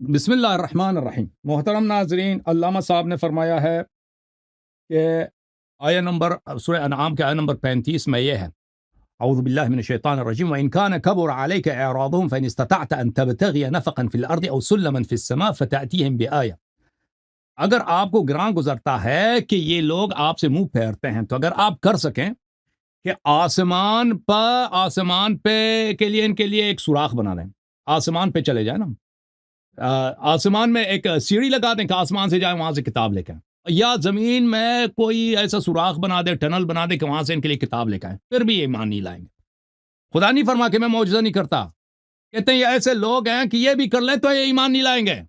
بسم اللہ الرحمن الرحیم. محترم ناظرین، علامہ صاحب نے فرمایا ہے کہ آیہ نمبر سورہ انعام کے آیہ نمبر 35 میں یہ ہے، اعوذ باللہ من الشیطان الرجیم وَإِن كَانَ كَبُرَ عَلَيْكَ إِعْرَاضُهُمْ فَإِنِ اسْتَطَعْتَ أَن تَبْتَغِيَ نَفَقًا فِي الْأَرْضِ أَوْ سُلَّمًا فِي السَّمَاءِ فَتَأْتِيهِمْ بِآيَةٍ. اگر آپ کو گراں گزرتا ہے کہ یہ لوگ آپ سے منہ پھیرتے ہیں، تو اگر آپ کر سکیں کہ آسمان پہ کے لیے ان کے لیے ایک سوراخ بنا دیں، آسمان پہ چلے جائیں نا، آسمان میں ایک سیڑھی لگا دیں کہ آسمان سے جائیں، وہاں سے کتاب لے کے آئیں، یا زمین میں کوئی ایسا سوراخ بنا دے، ٹنل بنا دے کہ وہاں سے ان کے لیے کتاب لے کے آئیں، پھر بھی یہ ایمان نہیں لائیں گے. خدا نہیں فرما کہ میں معجزہ نہیں کرتا، کہتے ہیں یہ ایسے لوگ ہیں کہ یہ بھی کر لیں تو یہ ایمان نہیں لائیں گے.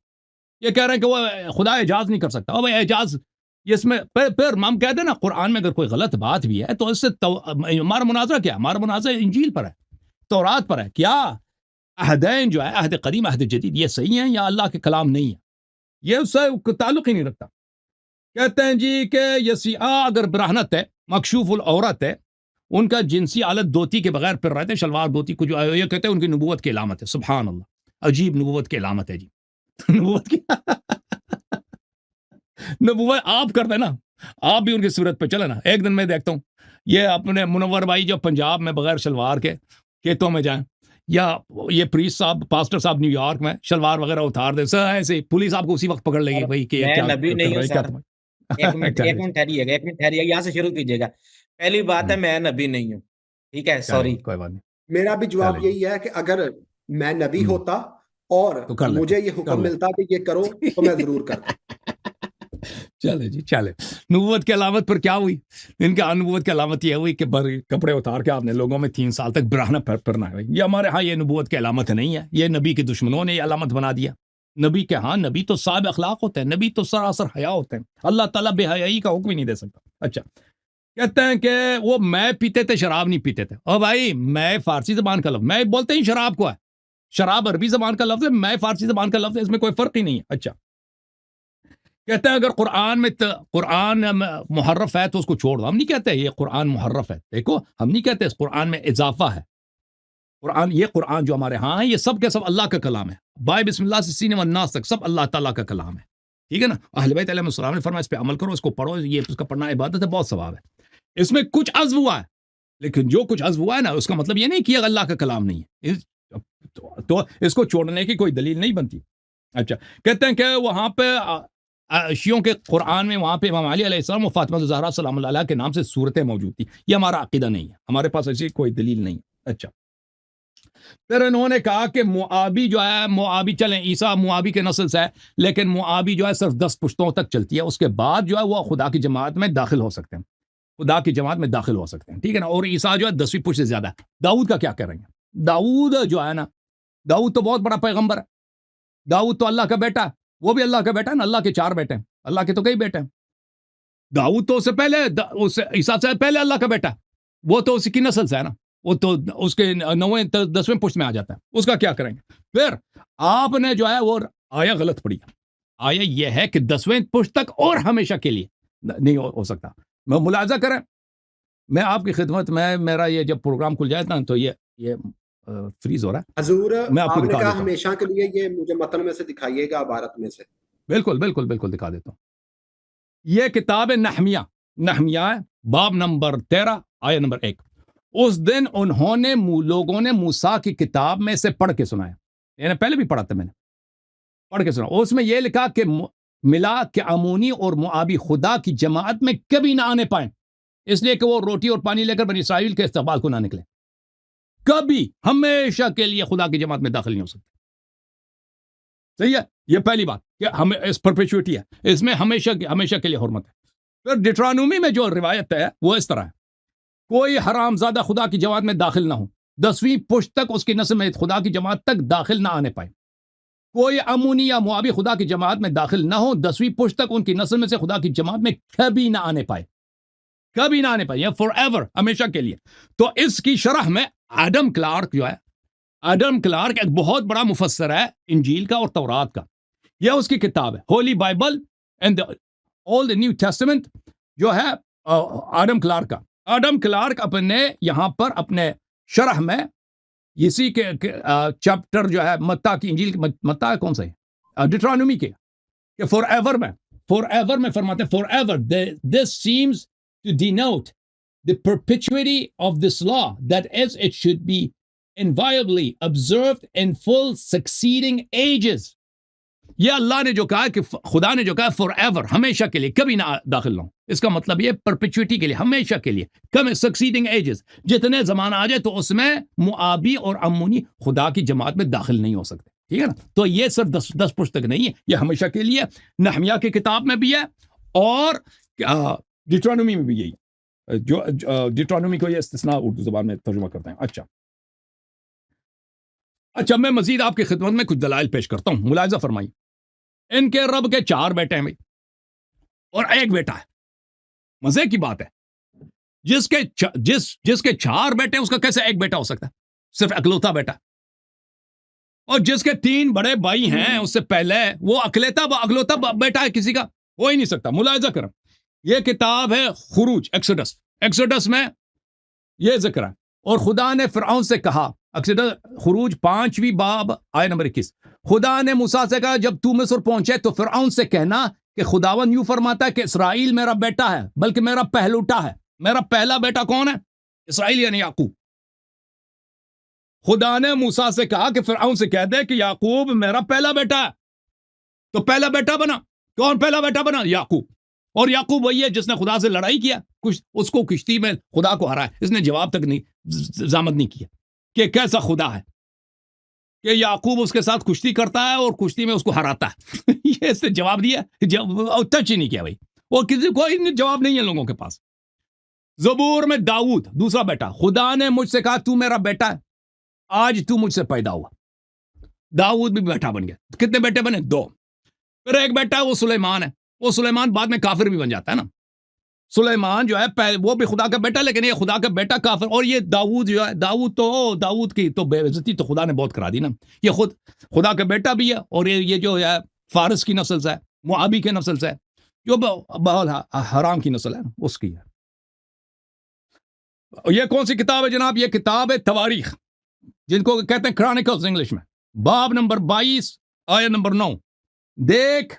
یہ کہہ رہے ہیں کہ وہ خدا اعجاز نہیں کر سکتا. او بھائی اعجاز اس میں پھر ہم کہتے ہیں نا، قرآن میں اگر کوئی غلط بات بھی ہے تو اس سے ہمارا مناظرہ کیا ہے؟ ہمارا مناظرہ انجیل پر ہے، تورات پر ہے. کیا عہدین جو ہے، عہد قدیم عہد جدید، یہ صحیح ہیں یا اللہ کے کلام نہیں ہے؟ یہ اس سے تعلق ہی نہیں رکھتا. کہتے ہیں جی کہ یہ سیاہ اگر برہنت ہے، مکشوف العورت ہے، ان کا جنسی حالت دھوتی کے بغیر پھر رہتے، شلوار دھوتی کو جو یہ کہتے ہیں ان کی نبوت کی علامت ہے. سبحان اللہ، عجیب نبوت کی علامت ہے جی. نبوت کی نبوت آپ کر دیں نا، آپ بھی ان کی صورت پہ چلے نا. ایک دن میں دیکھتا ہوں یہ اپنے منور بھائی جو پنجاب میں بغیر شلوار کے کھیتوں میں جائیں، یا یہ پریسٹ صاحب، پاسٹر صاحب نیو یارک میں شلوار وغیرہ اتار دیں، سر ایسے پولیس آپ کو اسی وقت پکڑ لے گی بھائی کہ یہ میں کیا نبی کر نہیں ہوں رہے، کیا سر. تم. ایک منٹ ٹھہریے گا، یہاں سے شروع کیجیے گا. پہلی بات ہے میں نبی نہیں ہوں، ٹھیک ہے، سوری. کوئی بات نہیں، میرا بھی چلے جواب جی. یہی ہے کہ اگر میں نبی ہوتا اور تو کر لیتے، مجھے یہ کر حکم لیتے. ملتا کہ یہ کرو تو میں ضرور کرتا. چلے جی چلے. نبوت کی علامت پر کیا ہوئی؟ ان کا نبوت کی علامت یہ ہوئی کہ کپڑے اتار کے آپ نے لوگوں میں 3 سال تک برہنہ پھرنا ہے. یہ ہمارے ہاں یہ نبوت کی علامت نہیں ہے، یہ نبی کے دشمنوں نے یہ علامت بنا دیا. نبی کے ہاں نبی تو صاحب اخلاق ہوتے ہیں، نبی تو سراسر حیا ہوتے ہیں. اللہ تعالیٰ بے حیائی کا حکم ہی نہیں دے سکتا. اچھا، کہتے ہیں کہ وہ میں پیتے تھے، شراب نہیں پیتے تھے. او بھائی، میں فارسی زبان کا لفظ، میں بولتے ہی شراب کو ہے، شراب عربی زبان کا لفظ ہے، میں فارسی زبان کا لفظ ہے، اس میں کوئی فرق ہی نہیں ہے. اچھا، کہتے ہیں اگر قرآن محرف ہے تو اس کو چھوڑ دو. ہم نہیں کہتے یہ قرآن محرف ہے، دیکھو ہم نہیں کہتے اس قرآن میں اضافہ ہے. یہ قرآن جو ہمارے ہاں ہے، یہ سب کے سب اللہ کا کلام ہے. بائے بسم اللہ سے سین والناس تک سب اللہ تعالیٰ کا کلام ہے. ٹھیک ہے نا. اہل بیت علیہ السلام نے فرمایا اس پہ عمل کرو، اس کو پڑھو، یہ اس کا پڑھنا عبادت ہے، بہت ثواب ہے. اس میں کچھ عزو ہوا ہے، لیکن جو کچھ عزو ہوا ہے نا، اس کا مطلب یہ نہیں کہ اللہ کا کلام نہیں ہے. تو اس کو چھوڑنے کی کوئی دلیل نہیں بنتی. اچھا، کہتے ہیں کہ وہاں پہ شیعوں کے قرآن میں وہاں پہ امام علی علیہ السلام و فاطمہ الزہرا سلام اللہ علیہ کے نام سے صورتیں موجود تھی. یہ ہمارا عقیدہ نہیں ہے، ہمارے پاس ایسی کوئی دلیل نہیں. اچھا، پھر انہوں نے کہا کہ معابی جو ہے، معابی چلیں، عیسیٰ معابی کے نسل سے ہے، لیکن معابی جو ہے صرف 10 پشتوں تک چلتی ہے، اس کے بعد جو ہے وہ خدا کی جماعت میں داخل ہو سکتے ہیں، خدا کی جماعت میں داخل ہو سکتے ہیں. ٹھیک ہے نا. اور عیسیٰ جو ہے 10ویں پشت سے زیادہ ہے. داؤد کا کیا کہہ رہے ہیں؟ داؤد جو ہے نا، داؤد تو بہت بڑا پیغمبر ہے. داؤد تو اللہ کا بیٹا ہے، وہ بھی اللہ کا بیٹا ہے نا. اللہ کے 4 بیٹے ہیں، اللہ کے تو کئی بیٹے ہیں. داؤد تو اس سے پہلے، عیسیٰ سے پہلے اللہ کا بیٹا، وہ تو اسی کی نسل سے ہے نا، وہ تو اس کے 9ویں 10ویں پشت میں آ جاتا ہے. اس کا کیا کریں گے؟ پھر آپ نے جو ہے وہ آیا غلط پڑھی. آیا یہ ہے کہ 10ویں پشت تک اور ہمیشہ کے لیے نہیں ہو سکتا. میں ملاحظہ کریں، میں آپ کی خدمت میں، میرا یہ جب پروگرام کھل جائے نا تو یہ فریز ہو رہا ہے. حضور میں آپ کو آپ نے دکھا کہا دیتا ہوں. ہمیشہ کے لیے، یہ مجھے متن میں سے دکھائیے گا، عبارت میں سے. بالکل بالکل بالکل دکھا دیتا ہوں. یہ کتاب نحمیہ باب نمبر 13 آیہ نمبر 1. اس دن انہوں نے لوگوں نے موسیٰ کی کتاب میں سے پڑھ کے سنایا. یعنی پہلے بھی پڑھا تھا میں نے، پڑھ کے سنا. اس میں یہ لکھا کہ ملا کہ امونی اور معابی خدا کی جماعت میں کبھی نہ آنے پائیں، اس لیے کہ وہ روٹی اور پانی لے کر بنی اسرائیل کے استقبال کو نہ نکلے. کبھی، ہمیشہ کے لیے خدا کی جماعت میں داخل نہیں ہو سکتے. صحیح ہے. یہ پہلی بات کہ ہمیں اس پرپیچوٹی ہے، اس میں ہمیشہ کے لیے حرمت ہے. پھر ڈیٹرانومی میں جو روایت ہے وہ اس طرح ہے، کوئی حرام زادہ خدا کی جماعت میں داخل نہ ہو، 10ویں پشت تک اس کی نسل میں خدا کی جماعت تک داخل نہ آنے پائے. کوئی امونی یا معابی خدا کی جماعت میں داخل نہ ہو، 10ویں پشت تک ان کی نسل میں سے خدا کی جماعت میں کبھی نہ آنے پائے. کبھی نہ آنے پائے، یہ فار ایور، ہمیشہ کے لیے. تو اس کی شرح میں ایڈم کلارک جو ہے، ایڈم کلارک ایک بہت بڑا مفسر ہے انجیل کا اور تورات کا. یہ اس کی کتاب ہے Holy Bible and Old New Testament جو ہے ایڈم کلارک کا. ایڈم کلارک اپنے یہاں پر اپنے شرح میں اسی کے چیپٹر جو ہے متی کی انجیل، متی کون سا ہے؟ डिट्रोनोमी के कि फॉर एवर में फरमाते हैं for ever this seems to denote the perpetuity of this law that as it should be inviolably observed in full succeeding ages. ये अल्लाह ने जो कहा कि खुदा ने जो कहा forever, हमेशा के लिए, कभी ना दाखिल ना हो, इसका मतलब ये परपेचुइटी के लिए, हमेशा के लिए, कम सक्सीडिंग एजेस, जितने जमाना आ जाए तो उसमें मुआबी और अम्मुनी खुदा की जमात में दाखिल नहीं हो सकते, ठीक है ना। तो ये सिर्फ 10 पुस्तक नहीं है, ये हमेशा के लिए नहमिया की किताब में भी है और डिट्रोनोमी में भी यही, जो डिट्रोनोमी को ये इस्तिस्ना उर्दू ज़बान में तर्जुमा करते हैं। अच्छा मैं मजीद आपकी खिदमत में कुछ दलाइल पेश करता हूं, मुलाहिजा फरमाइए। इनके रब के 4 बेटे हैं भाई और 1 बेटा है। मजे की बात है, जिसके 4 बेटे हैं उसका कैसे 1 बेटा हो सकता है, सिर्फ अकलौता बेटा। और जिसके 3 बड़े भाई हैं उससे पहले वो अकलौता बेटा है, किसी का हो ही नहीं सकता। मुलाहिजा करें, यह किताब है खुरूज, एक्सोडस में यह जिक्र है। और खुदा ने फिरऔन से कहा, खुरूज 5वीं बाब आयत नंबर 21, खुदा ने मूसा से कहा जब तू मिस्र पहुंचे तो फिरऔन से कहना कि खुदावन यूं फरमाता है कि इसराइल मेरा बेटा है, बल्कि मेरा पहलूटा है। मेरा पहला बेटा कौन है? इसराइल यानी याकूब। खुदा ने मूसा से कहा कि फिरऔन से कह दे कि याकूब मेरा पहला बेटा है। तो पहला बेटा बना कौन? पहला बेटा बना याकूब। और याकूब वही है जिसने खुदा से लड़ाई किया, उसको किश्ती में खुदा को हराया। इसने जवाब तक नहीं जामत नहीं किया कि कैसा खुदा है कि याकूब उसके साथ कुश्ती करता है और कुश्ती में उसको हराता है। ये इसने जवाब दिया, टच ही नहीं किया भाई, और किसी कोई जवाब नहीं है लोगों के पास। ज़बूर में दाऊद दूसरा बेटा, खुदा ने मुझसे कहा तू मेरा बेटा है, आज तू मुझसे पैदा हुआ। दाऊद भी बेटा बन गया। कितने बेटे बने? 2। फिर एक बेटा है वो सुलेमान है। वो सुलेमान बाद में काफिर भी बन जाता है ना। सुलेमान जो है वो भी खुदा का बेटा, लेकिन ये खुदा का बेटा काफिर। और ये दाऊद जो है, दाऊद की तो बेइज्जती तो खुदा ने बहुत करा दी ना। ये खुद खुदा का बेटा भी है और ये जो है फारिस की नस्ल से है, मुआबी के नस्ल से है, जो बहुत हराम की नस्ल है उसकी है। ये कौन सी किताब है जनाब? ये किताब है तवारीख, जिनको कहते हैं क्रॉनिकल्स इंग्लिश में। बाब नंबर 22 आयत नंबर 9, देख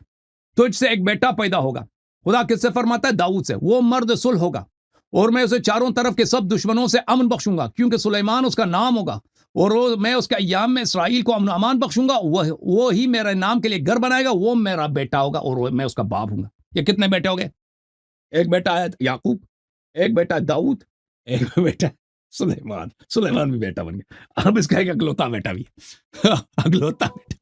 तुझसे एक बेटा पैदा होगा। खुदा किससे फरमाता है? दाऊद से। वो मर्द सुलह होगा और मैं उसे चारों तरफ के सब दुश्मनों से अमन बख्शूंगा, क्योंकि सुलेमान उसका नाम होगा। और मैं उसके अय्याम में इसराइल को अमन अमान बख्शूंगा। वो ही मेरे नाम के लिए घर बनाएगा, वो मेरा बेटा होगा और मैं उसका बाप हूंगा। ये कितने बेटे हो गए? एक बेटा है याकूब, एक बेटा है दाऊद, एक बेटा सुलेमान। सुलेमान भी बेटा बन गया। अब इसका एक अगलौता बेटा भी अगलौता बेटा।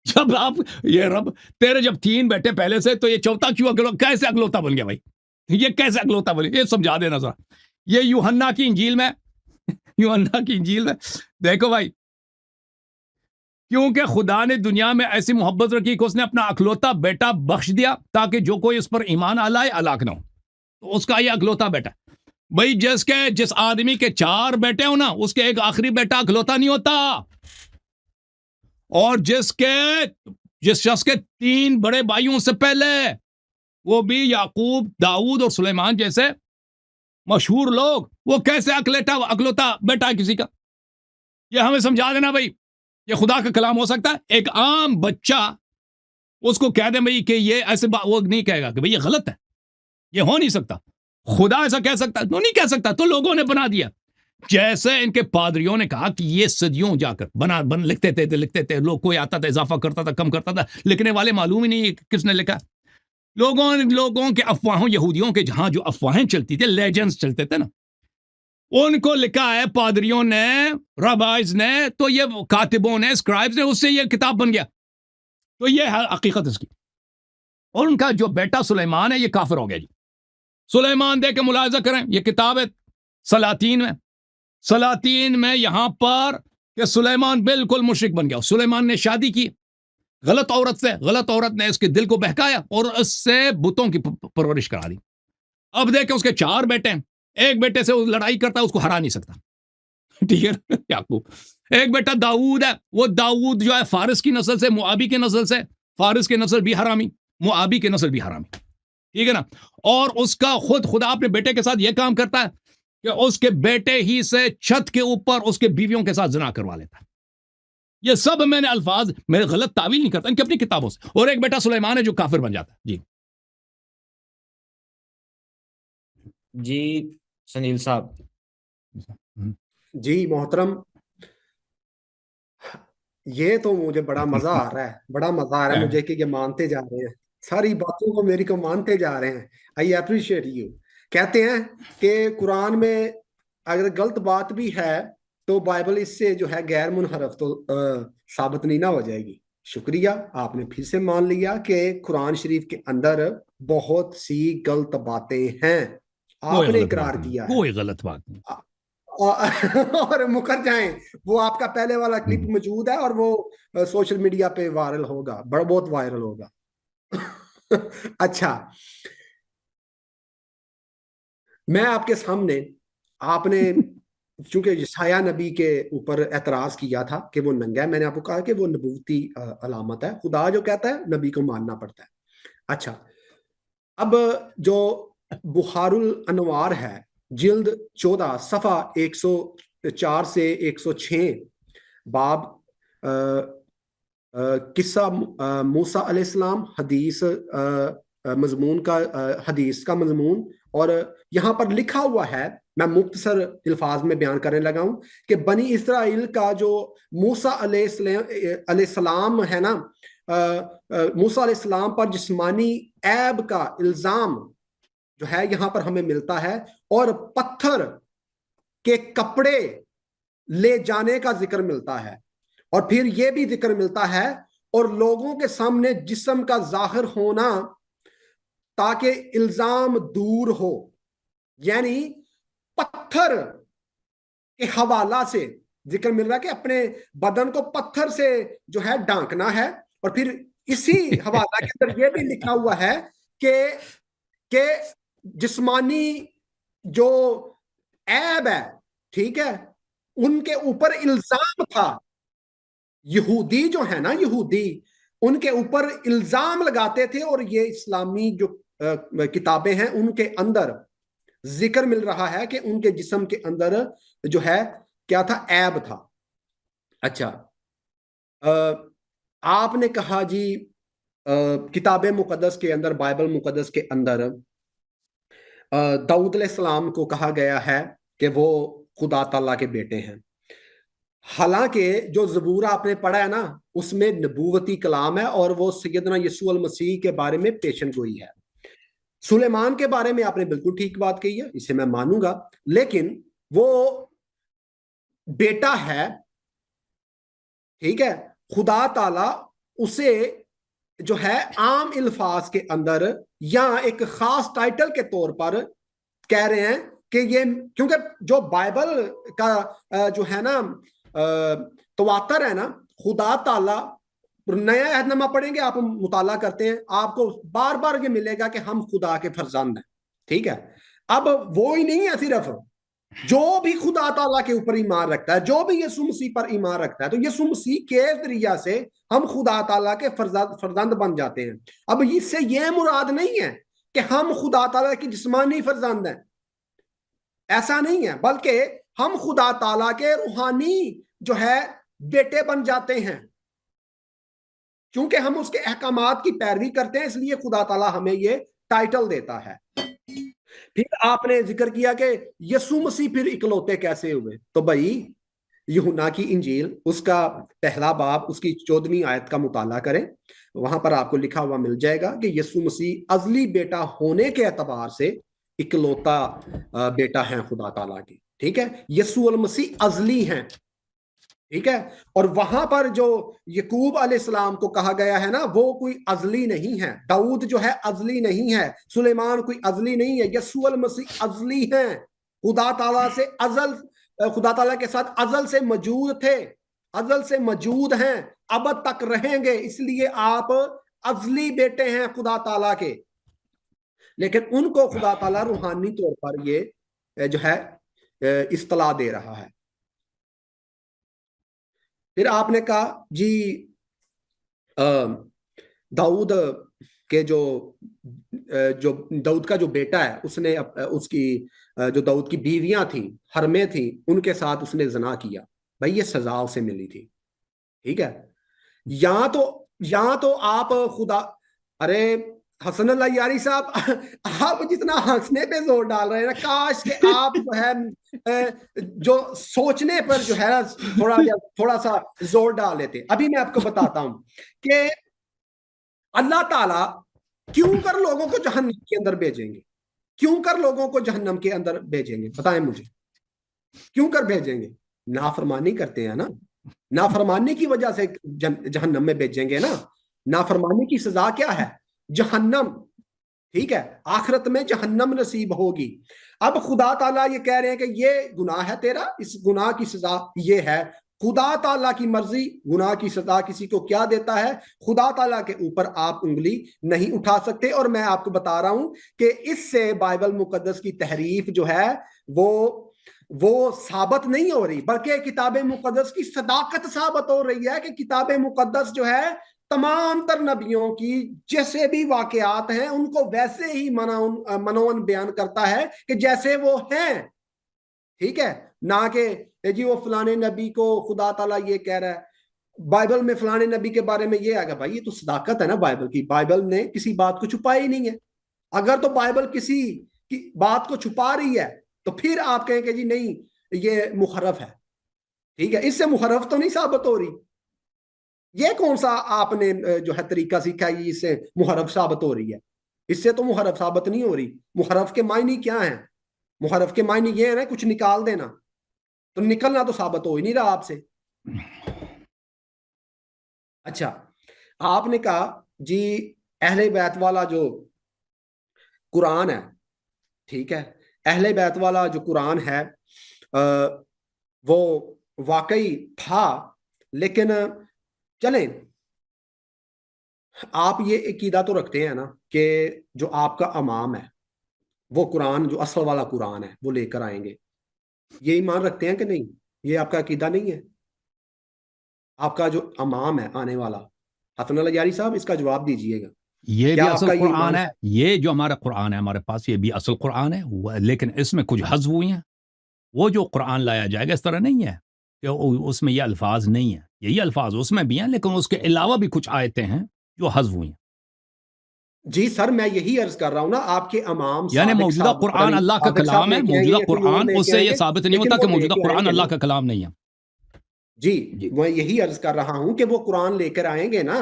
जब आप ये रब तेरे जब 3 बेटे पहले से, तो ये चौथा क्यों कैसे अगलौता बन गया भाई? ये कैसे अगलौता बन गया? ये समझा देना जरा। ये यूहन्ना की इंजील में देखो भाई, क्योंकि खुदा ने दुनिया में ऐसी मोहब्बत रखी कि उसने अपना अकलौता बेटा बख्श दिया ताकि जो कोई इस पर ईमान आ लाए हलाक ना हो। तो उसका ये अकलौता बेटा भाई, जिस आदमी के 4 बेटे हो ना, उसके एक आखिरी बेटा अकलौता नहीं होता। और जिस शख्स के 3 बड़े भाइयों से पहले, वो भी याकूब, दाऊद और सुलेमान जैसे मशहूर लोग, वो कैसे अकलौता बेटा है किसी का? ये हमें समझा देना भाई। ये खुदा का कलाम हो सकता है? एक आम बच्चा उसको कह दे भाई कि ये ऐसे वो नहीं कहेगा कि भाई ये गलत है, ये हो नहीं सकता। खुदा ऐसा कह सकता है? तो नहीं कह सकता, तो लोगों ने बना दिया। जैसे इनके पादरियों ने कहा कि ये सदियों जाकर लिखते थे। लोग कोई आता था, इजाफा करता था, कम करता था, लिखने वाले मालूम ही नहीं किसने लिखा। लोगों के अफवाहों, यहूदियों के जहां जो अफवाहें चलती थी, लेजेंड्स चलते थे ना, उनको लिखा है पादरियों ने, रबाइज ने, तो ये कातिबों ने, स्क्राइब्स ने, उससे ये किताब बन गया। तो ये है हकीकत इसकी। और उनका जो बेटा सुलेमान है, ये काफिर हो गया जी। सुलेमान देख के मुलाहिजा करें, ये किताब है सलातीन में यहां पर कि सुलेमान बिल्कुल मुशरिक बन गया। सुलेमान ने शादी की गलत औरत से, गलत औरत ने इसके दिल को बहकाया और उससे बुतों की परवरिश करा दी। अब देखे उसके 4 बेटे हैं, एक बेटे से वो लड़ाई करता है, उसको हरा नहीं सकता, ठीक है याकूब। एक बेटा दाऊद है, वो दाऊद जो है फारिस की नस्ल से, मुआबी की नस्ल से, फारिस की नस्ल भी हरामी, मुआबी की नस्ल भी हरामी, ठीक है ना। और उसका खुदा अपने बेटे के साथ यह काम करता है कि उसके बेटे ही से छत के ऊपर उसके बीवियों के साथ ज़िना करवा लेता है। یہ سب میں نے الفاظ میں غلط تعویل نہیں کرتا ان کی اپنی کتابوں سے. اور ایک بیٹا سلیمان ہے جو کافر بن جاتا ہے. جی جی سنیل صاحب. جی محترم، یہ تو مجھے بڑا مزہ آ رہا ہے، بڑا مزہ آ رہا ہے مجھے کہ یہ مانتے جا رہے ہیں ساری باتوں کو، میری کو مانتے جا رہے ہیں. I appreciate you. کہتے ہیں کہ قرآن میں اگر غلط بات بھی ہے تو بائبل اس سے جو ہے غیر منحرف تو ثابت نہیں نہ ہو جائے گی. شکریہ، آپ نے پھر سے مان لیا کہ قرآن شریف کے اندر بہت سی غلط باتیں ہیں. آپ نے اقرار کیا ہے، کوئی غلط بات نہیں. اور مکر جائیں. وہ آپ کا پہلے والا کلپ موجود ہے اور وہ سوشل میڈیا پہ وائرل ہوگا، بہت وائرل ہوگا. اچھا، میں آپ کے سامنے، آپ نے چونکہ یسایہ نبی کے اوپر اعتراض کیا تھا کہ وہ ننگا ہے، میں نے آپ کو کہا کہ وہ نبوتی علامت ہے. خدا جو کہتا ہے نبی کو ماننا پڑتا ہے. اچھا، اب جو بخار الانوار ہے، جلد 14 صفحہ 104 سے 106، باب قصہ موسیٰ علیہ السلام، حدیث مضمون کا، حدیث کا مضمون. اور یہاں پر لکھا ہوا ہے، میں مختصر الفاظ میں بیان کرنے لگا ہوں کہ بنی اسرائیل کا جو موسیٰ علیہ السلام ہے نا، موسیٰ علیہ السلام پر جسمانی عیب کا الزام جو ہے یہاں پر ہمیں ملتا ہے، اور پتھر کے کپڑے لے جانے کا ذکر ملتا ہے. اور پھر یہ بھی ذکر ملتا ہے اور لوگوں کے سامنے جسم کا ظاہر ہونا تاکہ الزام دور ہو، یعنی پتھر کے حوالہ سے ذکر مل رہا ہے کہ اپنے بدن کو پتھر سے جو ہے ڈانکنا ہے. اور پھر اسی حوالہ کے اندر یہ بھی لکھا ہوا ہے کہ جسمانی جو عیب ہے، ٹھیک ہے، ان کے اوپر الزام تھا. یہودی جو ہے نا، یہودی ان کے اوپر الزام لگاتے تھے، اور یہ اسلامی جو کتابیں ہیں ان کے اندر ذکر مل رہا ہے کہ ان کے جسم کے اندر جو ہے کیا تھا، عیب تھا. اچھا، آپ نے کہا جی کتاب مقدس کے اندر، بائبل مقدس کے اندر داؤد علیہ السلام کو کہا گیا ہے کہ وہ خدا تعالیٰ کے بیٹے ہیں. حالانکہ جو زبور آپ نے پڑھا ہے نا، اس میں نبوتی کلام ہے اور وہ سیدنا یسوع المسیح کے بارے میں پیشن گوئی ہے. سلیمان کے بارے میں آپ نے بالکل ٹھیک بات کہی ہے، اسے میں مانوں گا، لیکن وہ بیٹا ہے، ٹھیک ہے. خدا تعالیٰ اسے جو ہے عام الفاظ کے اندر یا ایک خاص ٹائٹل کے طور پر کہہ رہے ہیں کہ یہ، کیونکہ جو بائبل کا جو ہے نا تواتر ہے نا، خدا تعالیٰ، نیا عہد نامہ پڑھیں گے آپ، مطالعہ کرتے ہیں، آپ کو بار بار یہ ملے گا کہ ہم خدا کے فرزند ہیں، ٹھیک ہے. اب وہ ہی نہیں ہے، صرف جو بھی خدا تعالیٰ کے اوپر ایمان رکھتا ہے، جو بھی یسوع مسیح پر ایمان رکھتا ہے، تو یسوع مسیح کے ذریعہ سے ہم خدا تعالیٰ کے فرزند بن جاتے ہیں. اب اس سے یہ مراد نہیں ہے کہ ہم خدا تعالیٰ کی جسمانی فرزند ہیں، ایسا نہیں ہے، بلکہ ہم خدا تعالیٰ کے روحانی جو ہے بیٹے بن جاتے ہیں، کیونکہ ہم اس کے احکامات کی پیروی کرتے ہیں، اس لیے خدا تعالیٰ ہمیں یہ ٹائٹل دیتا ہے. پھر آپ نے ذکر کیا کہ یسوع مسیح پھر اکلوتے کیسے ہوئے، تو بھائی یوحنا کی انجیل اس کا پہلا باب اس کی 14ویں آیت کا مطالعہ کریں، وہاں پر آپ کو لکھا ہوا مل جائے گا کہ یسوع مسیح ازلی بیٹا ہونے کے اعتبار سے اکلوتا بیٹا ہیں خدا تعالیٰ کی، ٹھیک ہے. یسوع المسیح ازلی ہیں، ٹھیک ہے. اور وہاں پر جو یعقوب علیہ السلام کو کہا گیا ہے نا، وہ کوئی ازلی نہیں ہے. داؤد جو ہے ازلی نہیں ہے، سلیمان کوئی ازلی نہیں ہے، یسوع المسیح ازلی ہیں، خدا تعالیٰ سے ازل، خدا تعالیٰ کے ساتھ ازل سے موجود تھے، ازل سے موجود ہیں، ابد تک رہیں گے، اس لیے آپ ازلی بیٹے ہیں خدا تعالیٰ کے. لیکن ان کو خدا تعالیٰ روحانی طور پر یہ جو ہے اصطلاح دے رہا ہے. پھر آپ نے کہا جی داؤد کے جو داؤد کا جو بیٹا ہے، اس نے اس کی جو داؤد کی بیویاں تھیں، حرمیں تھیں، ان کے ساتھ اس نے زنا کیا. بھائی یہ سزا اسے ملی تھی، ठीक है, यहाँ तो आप खुदा, अरे हसन अल्लाह यारी साहब, आप जितना हंसने पे जोर डाल रहे हैं ना, काश के आप जो है जो सोचने पर जो है थोड़ा सा जोर डाल लेते। अभी मैं आपको बताता हूं कि अल्लाह ताला क्यों कर लोगों को जहन्नम के अंदर भेजेंगे, क्यों कर लोगों को जहन्नम के अंदर भेजेंगे, बताएं मुझे, क्यों कर भेजेंगे? नाफरमानी करते हैं ना, नाफरमानी की वजह से जहन्नम में भेजेंगे ना। नाफरमानी की सजा क्या है? जहन्नम, ठीक है, आखिरत में जहन्नम नसीब होगी। अब खुदा ताला ये कह रहे हैं कि ये गुनाह है तेरा, इस गुनाह की सजा ये है। खुदा ताला की मर्जी, गुनाह की सजा किसी को क्या देता है, खुदा ताला के ऊपर आप उंगली नहीं उठा सकते। और मैं आपको बता रहा हूं कि इससे बाइबल मुकद्दस की तहरीफ जो है वो साबित नहीं हो रही, बल्कि किताब मुकद्दस की सदाकत साबित हो रही है कि किताब मुकद्दस जो है तमाम तर नबियों की जैसे भी वाकयात हैं उनको वैसे ही मनोवन बयान करता है कि जैसे वो हैं, ठीक है, ना कि जी वो फलाने नबी को खुदा ताला ये कह रहा है, बाइबल में फलाने नबी के बारे में ये आएगा। भाई ये तो सदाकत है ना बाइबल की, बाइबल ने किसी बात को छुपाया ही नहीं है। अगर तो बाइबल किसी की बात को छुपा रही है तो फिर आप कहें कि जी नहीं ये मुहर्रफ है, ठीक है, इससे मुहर्रफ तो नहीं साबित हो रही। ये कौन सा आपने जो है तरीका सीखा है इससे मुहर्रफ साबित हो रही है? इससे तो मुहर्रफ साबित नहीं हो रही। मुहर्रफ के मायने क्या है? मुहर्रफ के मायने ये है ना कुछ निकाल देना, तो निकलना तो साबित हो ही नहीं रहा आपसे। अच्छा, आपने कहा जी अहले बैत वाला जो कुरान है, ठीक है, अहले बैत वाला जो कुरान है वो वाकई था, लेकिन चलें आप ये अकीदा तो रखते हैं ना कि जो आपका इमाम है वो कुरान जो असल वाला कुरान है वो लेकर आएंगे, ये ईमान रखते हैं कि नहीं? ये आपका अकीदा नहीं है? आपका जो इमाम है आने वाला, हसन अल यारी साहब इसका जवाब दीजिएगा। ये भी असल कुरान है, ये जो हमारा कुरान है हमारे पास, ये भी असल कुरान है, लेकिन इसमें कुछ हज़्फ़ हुई हैं। वो जो कुरान लाया जाएगा इस तरह नहीं है कि उसमें ये अल्फाज नहीं है, यही अल्फाज उसमें भी हैं, लेकिन उसके अलावा भी कुछ आयतें हैं जो हज़्फ़ हुई हैं। जी सर, मैं यही अर्ज कर रहा हूं ना, आपके इमाम यानी मौजूदा कुरान अल्लाह का कलाम है, मौजूदा कुरान, उससे ये साबित नहीं होता कि मौजूदा कुरान अल्लाह का कलाम नहीं है। जी मैं यही अर्ज कर रहा हूं कि वो कुरान लेकर आएंगे ना,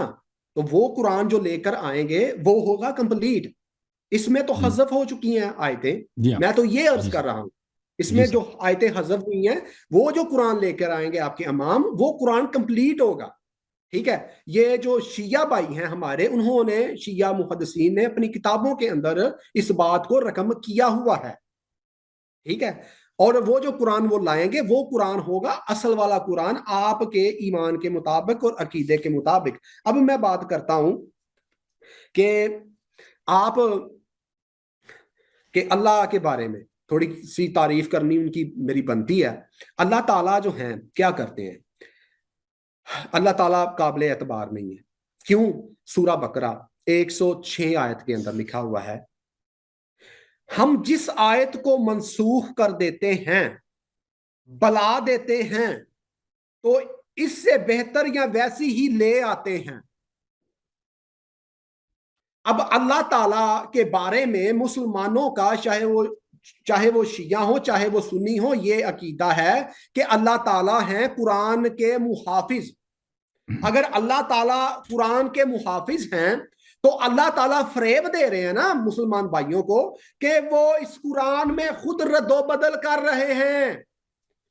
तो वो कुरान जो लेकर आएंगे वो होगा कंप्लीट। इसमें तो हज़फ हो चुकी हैं आयतें, मैं तो ये अर्ज कर रहा हूं, इसमें जो आयतें हज़फ हुई हैं वो जो कुरान लेकर आएंगे आपके इमाम, वो कुरान कंप्लीट होगा, ठीक है। ये जो शिया भाई हैं हमारे, उन्होंने शिया मुहद्दिसीन ने अपनी किताबों के अंदर इस बात को रकम किया हुआ है, ठीक है। और वो जो कुरान वो लाएंगे वो कुरान होगा असल वाला कुरान, आपके ईमान के मुताबिक और अकीदे के मुताबिक। अब मैं बात करता हूं कि आप के अल्लाह के बारे में थोड़ी सी तारीफ करनी उनकी मेरी बनती है। अल्लाह ताला जो हैं क्या करते हैं? अल्लाह ताला काबिल एतबार नहीं है। क्यों? सूरा बकरा 106 आयत के अंदर लिखा हुआ है, हम जिस आयत को मनसूख कर देते हैं, बला देते हैं, तो इससे बेहतर या वैसी ही ले आते हैं। अब अल्लाह ताला के बारे में मुसलमानों का, चाहे वो शिया हो चाहे वो सुन्नी हो, ये अकीदा है कि अल्लाह ताला हैं कुरान के मुहाफिज। अगर अल्लाह ताला कुरान के मुहाफिज हैं तो अल्लाह ताला फरेब दे रहे हैं ना मुसलमान भाइयों को कि वो इस कुरान में खुद रद्दोबदल कर रहे हैं,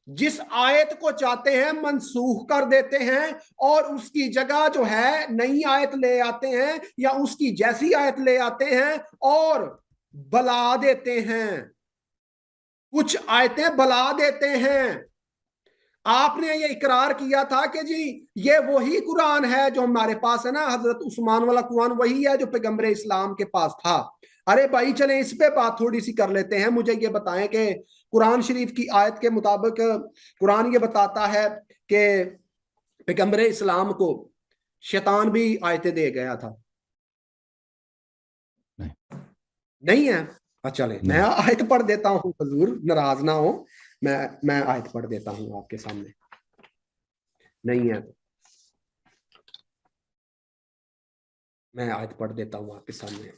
जिस आयत को चाहते हैं मनसूख कर देते हैं और उसकी जगह जो है नई आयत ले आते हैं या उसकी जैसी आयत ले आते हैं और बला देते हैं, कुछ आयतें बला देते हैं। आपने ये इकरार किया था कि जी ये वही कुरान है जो हमारे पास है ना, हजरत उस्मान वाला कुरान वही है जो पैगंबर इस्लाम के पास था। अरे भाई चलें इस पे बात थोड़ी सी कर लेते हैं। मुझे ये बताएं कि कुरान शरीफ की आयत के मुताबिक कुरान ये बताता है कि पैगंबर इस्लाम को शैतान भी आयतें दे गया था? नहीं है। अच्छा चलें मैं आयत पढ़ देता हूं, हुजूर नाराज ना हो, मैं आयत पढ़ देता हूं आपके सामने। नहीं है میں آیت پڑھ دیتا ہوں آپ کے سامنے.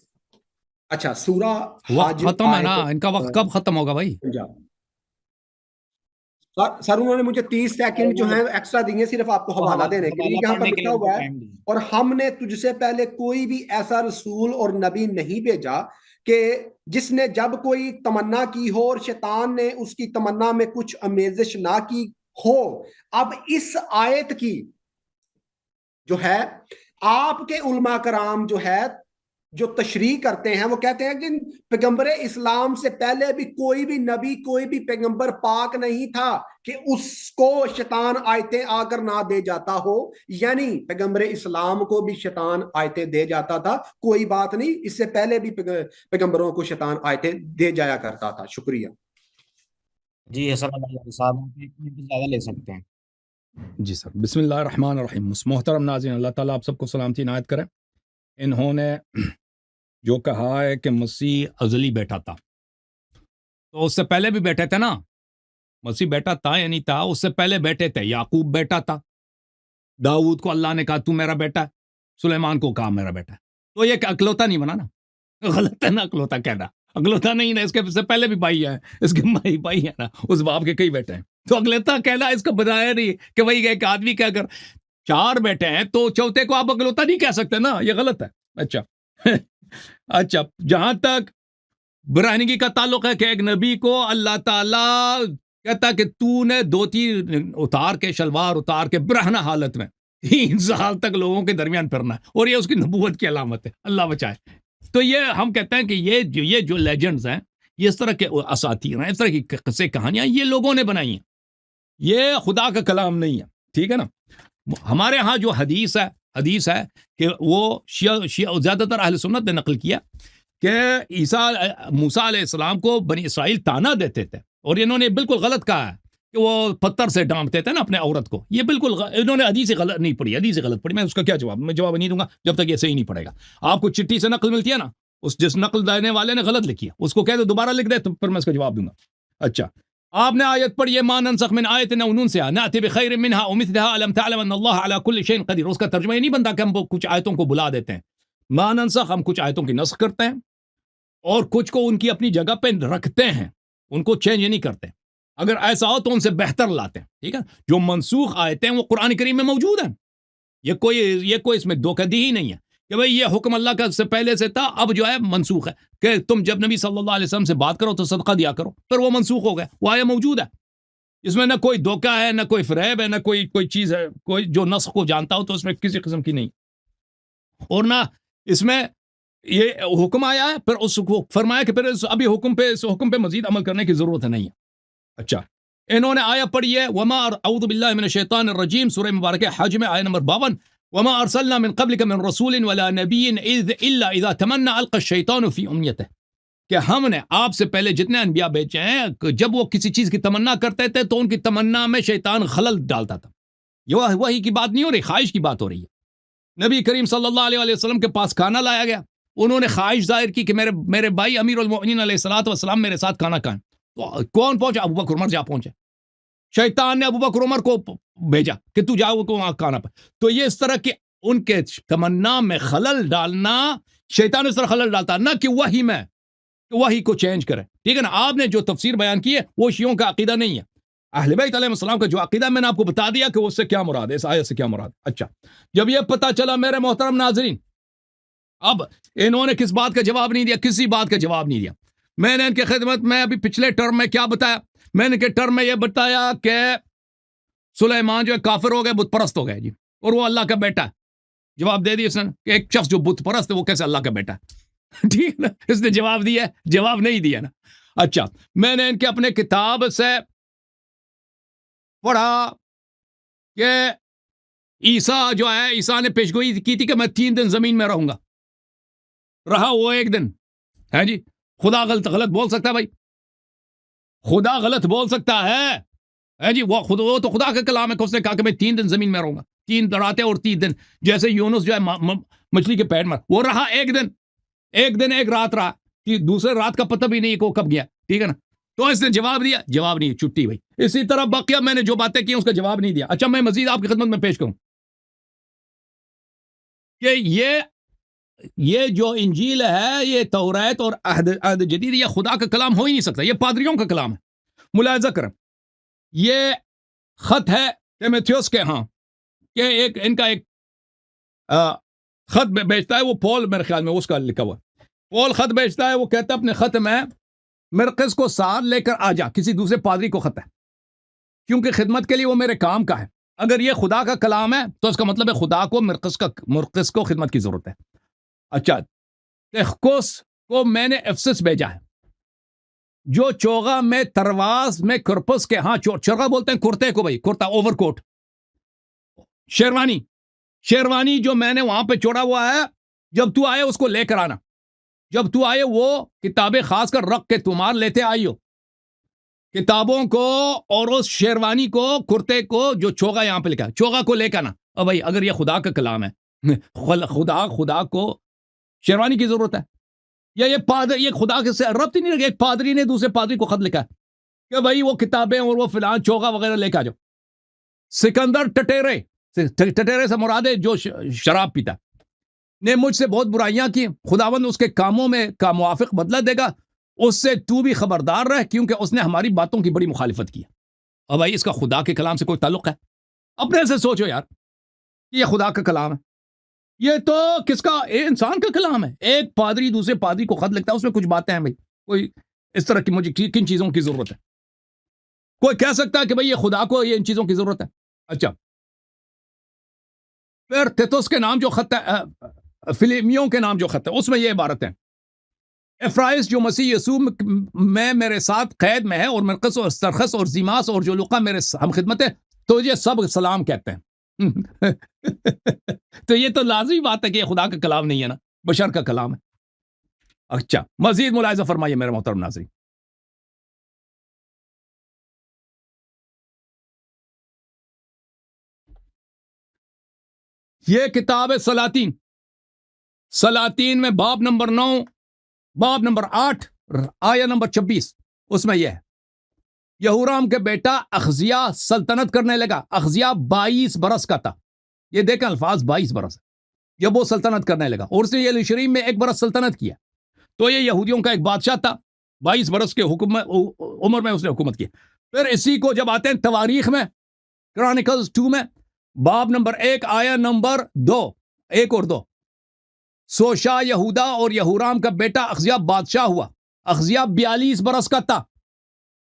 اچھا سورہ وقت حاجر ختم ہے نا آیت ان کا, وقت کب ختم ہوگا بھائی؟ سر انہوں نے مجھے 30 سیکنڈ جو ہیں ایکسٹرا دیے صرف آپ کو حوالہ دینے کے لیے. یہاں پر لکھا ہوا ہے اور ہم نے تجھ سے پہلے کوئی بھی ایسا رسول اور نبی نہیں بھیجا کہ جس نے جب کوئی تمنا کی ہو اور شیطان نے اس کی تمنا میں کچھ آمیزش نہ کی ہو. اب اس آیت کی جو ہے آپ کے علماء کرام جو ہے جو تشریح کرتے ہیں وہ کہتے ہیں کہ پیغمبر اسلام سے پہلے بھی کوئی بھی نبی کوئی بھی پیغمبر پاک نہیں تھا کہ اس کو شیطان آیتیں آ کر نہ دے جاتا ہو. یعنی پیغمبر اسلام کو بھی شیطان آیتیں دے جاتا تھا, کوئی بات نہیں, اس سے پہلے بھی پیغمبروں کو شیطان آیتیں دے جایا کرتا تھا. شکریہ. جی حسن صاحب زیادہ لے سکتے ہیں. جی سر. بسم اللہ الرحمن الرحیم. محترم ناظرین, اللہ تعالیٰ آپ سب کو سلامتی عنایت کرے. انہوں نے جو کہا ہے کہ مسیح ازلی بیٹا تھا, تو اس سے پہلے بھی بیٹھے تھے نا. مسیح بیٹا تھا یا نہیں تھا؟ اس سے پہلے بیٹے تھے. یعقوب بیٹا تھا, داؤد کو اللہ نے کہا تو میرا بیٹا ہے, سلیمان کو کہا میرا بیٹا ہے. تو یہ اکلوتا نہیں بنا نا, غلط ہے نا اکلوتا کہنا. اکلوتا نہیں نا, اس کے سے پہلے بھی بھائی ہے, اس کے بھائی ہے نا, اس باپ کے کئی بیٹے ہیں. تو اکلوتا کہنا اس کا بتایا نہیں کہ بھائی ایک آدمی کہہ کر 4 بیٹے ہیں تو چوتھے کو آپ اکلوتا نہیں کہہ سکتے نا, یہ غلط ہے. اچھا اچھا, جہاں تک برہنگی کا تعلق ہے کہ ایک نبی کو اللہ تعالیٰ کہتا کہ تو نے دھوتی اتار کے, شلوار اتار کے برہنہ حالت میں 3 سال تک لوگوں کے درمیان پھرنا ہے, اور یہ اس کی نبوت کی علامت ہے. اللہ بچائے. تو یہ ہم کہتے ہیں کہ یہ جو لیجنڈز ہیں, یہ اس طرح کے اساطیر ہیں, اس طرح کی قصے کہانیاں یہ لوگوں نے بنائی ہیں, یہ خدا کا کلام نہیں ہے. ٹھیک ہے نا. ہمارے ہاں جو حدیث ہے کہ وہ شیعہ زیادہ تر اہل سنت نے نقل کیا کہ موسیٰ علیہ السلام کو بنی اسرائیل تانا دیتے تھے, اور انہوں نے بالکل غلط کہا ہے کہ وہ پتھر سے ڈانٹتے تھے نا اپنے عورت کو. یہ بالکل انہوں نے حدیث غلط نہیں پڑھی, حدیث غلط پڑھی. میں اس کا کیا جواب, میں جواب نہیں دوں گا جب تک یہ صحیح نہیں پڑے گا. آپ کو چٹھی سے نقل ملتی ہے نا, جس نقل دینے والے نے غلط لکھی ہے اس کو کہہ دو دوبارہ لکھ دے, تو پھر میں اس کا جواب دوں گا. اچھا, آپ نے آیت پڑھی ہے ما ننسخ من آیت او ننسها نأتی بخیر منها او مثلها الم تعلم ان اللہ علی کل شیء قدیر. اس کا ترجمہ یہ نہیں بنتا کہ ہم کچھ آیتوں کو بلا دیتے ہیں. ما ننسخ, ہم کچھ آیتوں کی نسخ کرتے ہیں اور کچھ کو ان کی اپنی جگہ پہ رکھتے ہیں, ان کو چینج نہیں کرتے. اگر ایسا ہو تو ان سے بہتر لاتے ہیں. ٹھیک ہے. جو منسوخ آیتیں وہ قرآن کریم میں موجود ہیں. یہ کوئی اس میں دھوکہ دی ہی نہیں ہے کہ بھئی یہ حکم اللہ کا سے پہلے سے تھا, اب جو ہے منسوخ ہے کہ تم جب نبی صلی اللہ علیہ وسلم سے بات کرو تو صدقہ دیا کرو, پھر وہ منسوخ ہو گیا. وہ آیہ موجود ہے, اس میں نہ کوئی دھوکہ ہے, نہ کوئی فریب ہے, نہ کوئی چیز ہے. کوئی جو نسخ کو جانتا ہو تو اس میں کسی قسم کی نہیں, اور نہ اس میں یہ حکم آیا ہے پھر اس کو فرمایا کہ پھر ابھی اس حکم پہ مزید عمل کرنے کی ضرورت نہیں ہے. اچھا, انہوں نے آیہ پڑھی ہے وما اعوذ باللہ من الشیطان الرجیم, سورہ مبارکہ حج میں آیہ نمبر 52, وما ارسلنا من قبلک من رسول ولا نبی الا اذا تمنى القى الشیطان فی امنیتہ, کہ ہم نے آپ سے پہلے جتنے انبیاء بھیجے ہیں جب وہ کسی چیز کی تمنا کرتے تھے تو ان کی تمنا میں شیطان خلل ڈالتا تھا. یہ وحی کی بات نہیں ہو رہی, خواہش کی بات ہو رہی ہے. نبی کریم صلی اللہ علیہ وسلم کے پاس کھانا لایا گیا, انہوں نے خواہش ظاہر کی کہ میرے بھائی امیر المؤمنین علیہ الصلوۃ والسلام میرے ساتھ کھانا کھائیں. تو کون پہنچا؟ ابو بکر عمر جا پہنچے. شیطان نے ابو بکر عمر کو بھیجا کہ تو جاؤ وہاں کھانا پہ. تو یہ اس طرح کے ان کے تمنا میں خلل ڈالنا, شیطان اس طرح خلل ڈالتا نہ کہ وحی میں وحی کو چینج کرے. ٹھیک ہے نا. آپ نے جو تفسیر بیان کی ہے وہ شیعوں کا عقیدہ نہیں ہے. اہل بیت علیہ السلام کا جو عقیدہ میں نے آپ کو بتا دیا کہ اس سے کیا مراد ہے, اس آیت سے کیا مراد. اچھا, جب یہ پتہ چلا میرے محترم ناظرین, اب انہوں نے کس بات کا جواب نہیں دیا, کسی بات کا جواب نہیں دیا. میں نے ان کی خدمت میں ابھی پچھلے ٹرم میں کیا بتایا, میں نے ٹرم میں یہ بتایا کہ سلیمان جو ہے کافر ہو گئے, بت پرست ہو گئے جی, اور وہ اللہ کا بیٹا ہے. جواب دے دیا اس نے کہ ایک شخص جو بت پرست ہے وہ کیسے اللہ کا بیٹا ہے. ٹھیک نا, اس نے جواب دیا, جواب نہیں دیا نا. اچھا, میں نے ان کے اپنے کتاب سے پڑھا کہ عیسیٰ جو ہے, عیسیٰ نے پیشگوئی کی تھی کہ میں 3 دن زمین میں رہوں گا, رہا وہ 1 دن ہے جی. خدا غلط بول سکتا ہے بھائی, خدا غلط بول سکتا ہے جی. وہ تو خدا کا کلام ہے کہ اس نے کہا کہ میں 3 دن زمین میں رہوں گا, 3 راتیں اور 3 دن. جیسے یونس جو ہے مچھلی کے پیٹ میں, وہ رہا 1 دن, 1 رات رہا, دوسرے رات کا پتہ بھی نہیں کہ وہ کب گیا. ٹھیک ہے نا. تو اس نے جواب دیا, جواب نہیں, چھٹی بھائی. اسی طرح باقیہ میں نے جو باتیں کی اس کا جواب نہیں دیا. اچھا, میں مزید آپ کی خدمت میں پیش کروں کہ یہ یہ جو انجیل ہے یہ توریت اور عہد جدید یہ خدا کا کلام ہو ہی نہیں سکتا، یہ پادریوں کا کلام ہے۔ ملاحظہ کریں، یہ خط ہے تیموتھیوس کے ہاں کہ ایک ان کا ایک خط بیچتا ہے، وہ پول میرے خیال میں اس کا لکھا ہوا، پول خط بیچتا ہے، وہ کہتا ہے اپنے خط میں مرقس کو ساتھ لے کر آ جا، کسی دوسرے پادری کو خط ہے، کیونکہ خدمت کے لیے وہ میرے کام کا ہے۔ اگر یہ خدا کا کلام ہے تو اس کا مطلب ہے خدا کو مرقس کو خدمت کی ضرورت ہے۔ اچھا، تخکوس کو میں نے افسس بھیجا ہے، جو چوغا میں ترواز میں کرپس کے ہاں، چوغا بولتے ہیں کرتے کو، بھائی کرتا، اوور کوٹ، شیروانی جو میں نے وہاں پہ چھوڑا ہوا ہے، جب تو آئے اس کو لے کر آنا، جب تو آئے وہ کتابیں خاص کر رکھ کے تمہار لیتے آئیو، کتابوں کو اور اس شیروانی کو، کرتے کو، جو چوغا یہاں پہ لکھا ہے، چوغا کو لے کے آنا۔ اور بھائی اگر یہ خدا کا کلام ہے، خدا کو شیروانی کی ضرورت ہے، یا یہ پادری، یہ خدا کے سے ربط ہی نہیں رکھے، ایک پادری نے دوسرے پادری کو خط لکھا ہے کہ بھائی وہ کتابیں اور وہ فلان چوغا وغیرہ لے کے آ جاؤ۔ سکندر ٹٹیرے سے مراد ہے جو شراب پیتا نے مجھ سے بہت برائیاں کی، خداوند اس کے کاموں میں کا موافق بدلہ دے گا، اس سے تو بھی خبردار رہ، کیونکہ اس نے ہماری باتوں کی بڑی مخالفت کی۔ اور بھائی اس کا خدا کے کلام سے کوئی تعلق ہے؟ اپنے سے سوچو یار، یہ خدا کا کلام ہے، یہ تو کس کا؟ انسان کا کلام ہے۔ ایک پادری دوسرے پادری کو خط لکھتا ہے، اس میں کچھ باتیں ہیں، بھائی کوئی اس طرح کی مجھے کن چیزوں کی ضرورت ہے؟ کوئی کہہ سکتا ہے کہ بھئی یہ خدا کو یہ ان چیزوں کی ضرورت ہے؟ اچھا، پھر تیتوس کے نام جو خط ہے، فلیمیوں کے نام جو خط ہے، اس میں یہ عبارت ہے، افرائیس جو مسیح یسوع میں میرے ساتھ قید میں ہے، اور مرقس اور سرخس اور زیماس اور جو لوقا میرے ہم خدمت ہے، تو یہ سب سلام کہتے ہیں۔ تو یہ تو لازمی بات ہے کہ یہ خدا کا کلام نہیں ہے نا، بشر کا کلام ہے۔ اچھا، مزید ملاحظہ فرمائیے میرے محترم ناظرین۔ یہ کتاب ہے سلاطین میں باب نمبر 9، باب نمبر 8، آیہ نمبر 26، اس میں یہ ہے، یہورام کے بیٹا اخزیا سلطنت کرنے لگا۔ اخزیا 22 برس کا تھا، یہ دیکھیں الفاظ، 22 برس، جب وہ سلطنت کرنے لگا، اور اس نے یروشلم میں 1 برس سلطنت کیا۔ تو یہ یہودیوں کا ایک بادشاہ تھا، 22 برس کے عمر میں اس نے حکومت کی۔ پھر اسی کو جب آتے ہیں تواریخ میں، کرانیکلز 2 میں، باب نمبر 1 آیہ نمبر 2، 1 اور 2، سوشا یہودا اور یہورام کا بیٹا اخزیا بادشاہ ہوا۔ اخزیا 42 برس کا تھا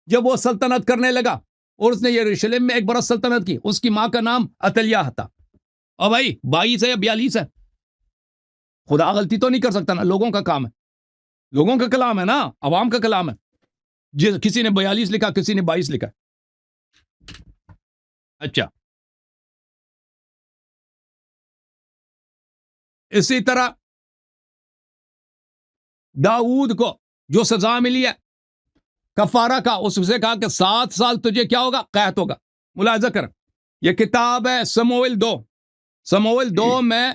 جب وہ سلطنت کرنے لگا، اور اس نے یروشلم میں 1 برس سلطنت کی۔ اس کی ماں کا نام اتلیہ تھا۔ اور بھائی 22 ہے یا 42 ہے، خدا غلطی تو نہیں کر سکتا نا، لوگوں کا کام ہے، لوگوں کا کلام ہے نا، عوام کا کلام ہے، کسی نے 42 لکھا، کسی نے 22 لکھا۔ اچھا، اسی طرح داؤد کو جو سزا ملی ہے کفارہ کا، اس سے کہا کہ 7 سال تجھے کیا ہوگا؟ قحط ہوگا۔ ملاحظہ کر، یہ کتاب ہے سموئیل 2 میں،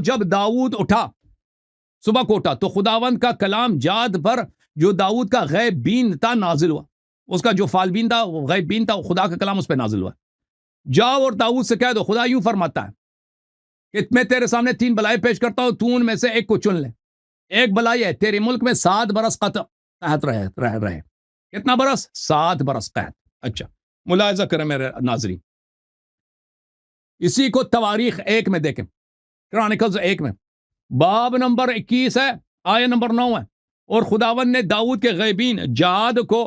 جب داؤد اٹھا، صبح کو اٹھا، تو خداوند کا کلام جاد پر جو داؤد کا غیب بین تھا نازل ہوا۔ اس کا جو فال بین تھا، وہ غیب بین تھا، خدا کا کلام اس پہ نازل ہوا۔ جاؤ اور داؤد سے کہہ دو، خدا یوں فرماتا ہے کہ میں تیرے سامنے 3 بلائیں پیش کرتا ہوں، تو ان میں سے ایک کو چن لے۔ ایک بلائی ہے تیرے ملک میں 7 برس قحط رہے۔ کتنا برس؟ 7 برس قحط۔ اچھا، ملاحظہ کریں میرے ناظرین، اسی کو تواریخ 1 میں دیکھیں، کرانیکلز 1 میں، باب نمبر 21 ہے، آیہ نمبر 9 ہے، اور خداوند نے داؤد کے غیبین جاد کو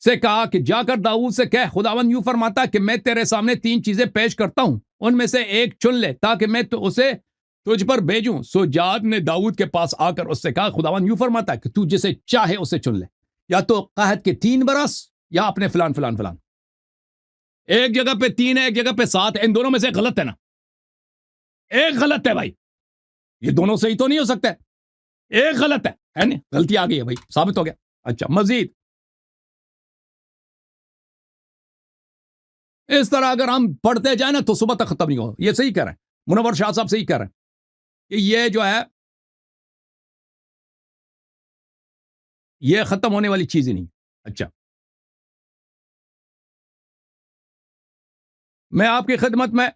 سے کہا کہ جا کر داؤد سے کہہ، خداوند یوں فرماتا کہ میں تیرے سامنے 3 چیزیں پیش کرتا ہوں، ان میں سے ایک چن لے تاکہ میں تو اسے تجھ پر بھیجوں۔ سو جاد نے داؤد کے پاس آ کر اس سے کہا، خداوند یوں فرماتا کہ تو جسے چاہے اسے چن لے، یا تو قحط کے 3 برس یا اپنے فلان فلان فلان۔ ایک جگہ پہ 3 ہے، ایک جگہ پہ 7 ہے، ان دونوں میں سے غلط ہے نا، ایک غلط ہے بھائی، یہ دونوں صحیح تو نہیں ہو سکتے، ایک غلط ہے نا، غلطی آ گئی ہے بھائی، ثابت ہو گیا۔ اچھا، مزید اس طرح اگر ہم پڑھتے جائیں نا تو صبح تک ختم نہیں ہو۔ یہ صحیح کہہ رہے ہیں، منور شاہ صاحب صحیح کہہ رہے ہیں کہ یہ جو ہے یہ ختم ہونے والی چیز ہی نہیں۔ اچھا، میں آپ کی خدمت میں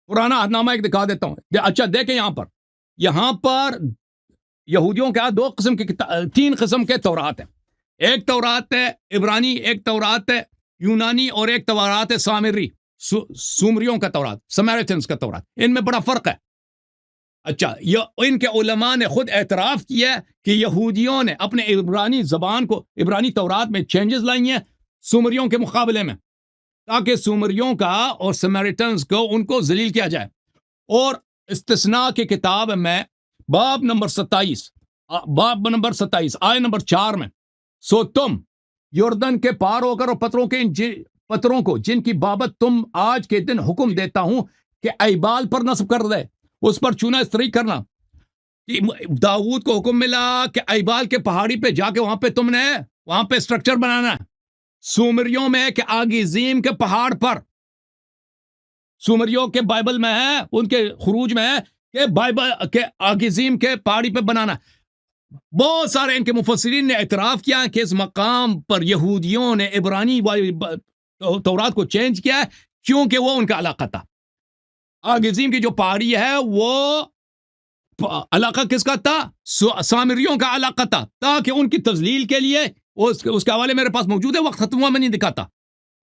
पुराना अहदनामा एक दिखा देता हूं। अच्छा देखें यहां पर यहूदियों के दो किस्म के तीन किस्म के तौरात हैं। एक तौरात है इब्रानी, एक तौरात है यूनानी, और एक तौरात है सामरी, सुमरियों का तौरात, समैरिटन्स का तौरात। इनमें बड़ा फर्क है। अच्छा, इनके उलमा ने खुद एतराफ़ किया है कि यहूदियों ने अपने इब्रानी ज़बान को, इब्रानी तौरात में चेंजेस लाई हैं सुमरियों के मुकाबले में, ताकि सुमरियों का और समैरिटन्स को उनको जलील किया जाए। और इस्तिस्ना की किताब में बाब नंबर 27 आय नंबर 4 में, सो तुम यर्दन के पार होकर और पत्थरों को जिनकी बाबत तुम आज के दिन हुक्म देता हूं कि ऐबाल पर नस्ब कर दे, उस पर चूना इस्त्री करना। कि दाऊद को हुक्म मिला कि ऐबाल के पहाड़ी पे जाके वहां पे स्ट्रक्चर बनाना है। सुमरियों में कि आगिजीम के पहाड़ पर, सुमरियों के बाइबल में है, उनके खुरूज में है कि बाइबल के आगिजीम के पहाड़ी पे बनाना। बहुत सारे इनके मुफस्सिरीन ने एतराफ़ किया कि इस मकाम पर यहूदियों ने इब्रानी तौरात को चेंज किया है, क्योंकि वो उनका इलाका था। आगिजीम की जो पहाड़ी है वो इलाका किसका था? सामरियों का इलाका था, ताकि उनकी तजलील के लिए उसके हवाले मेरे पास मौजूद है, वक्त खत्म हुआ मैं नहीं दिखाता।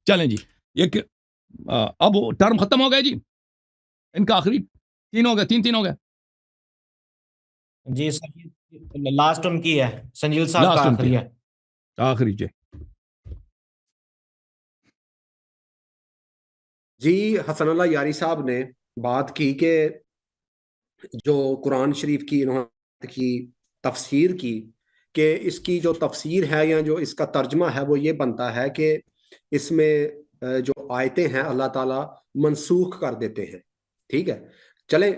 चलें जी, अब टर्म खत्म हो गए जी, इनका आखिरी तीन हो गए, तीन हो गए जी। लास्ट उनकी है, संजील साहब का आखिरी है, आखिरी जी। हसनुल्लाह यारी साहब ने बात की कि जो कुरान शरीफ की इन्होंने की तफसीर की, कि इसकी जो तफसीर है या जो इसका तर्जमा है वो ये बनता है कि इसमें जो आयतें हैं अल्लाह ताला मनसूख कर देते हैं। ठीक है, चले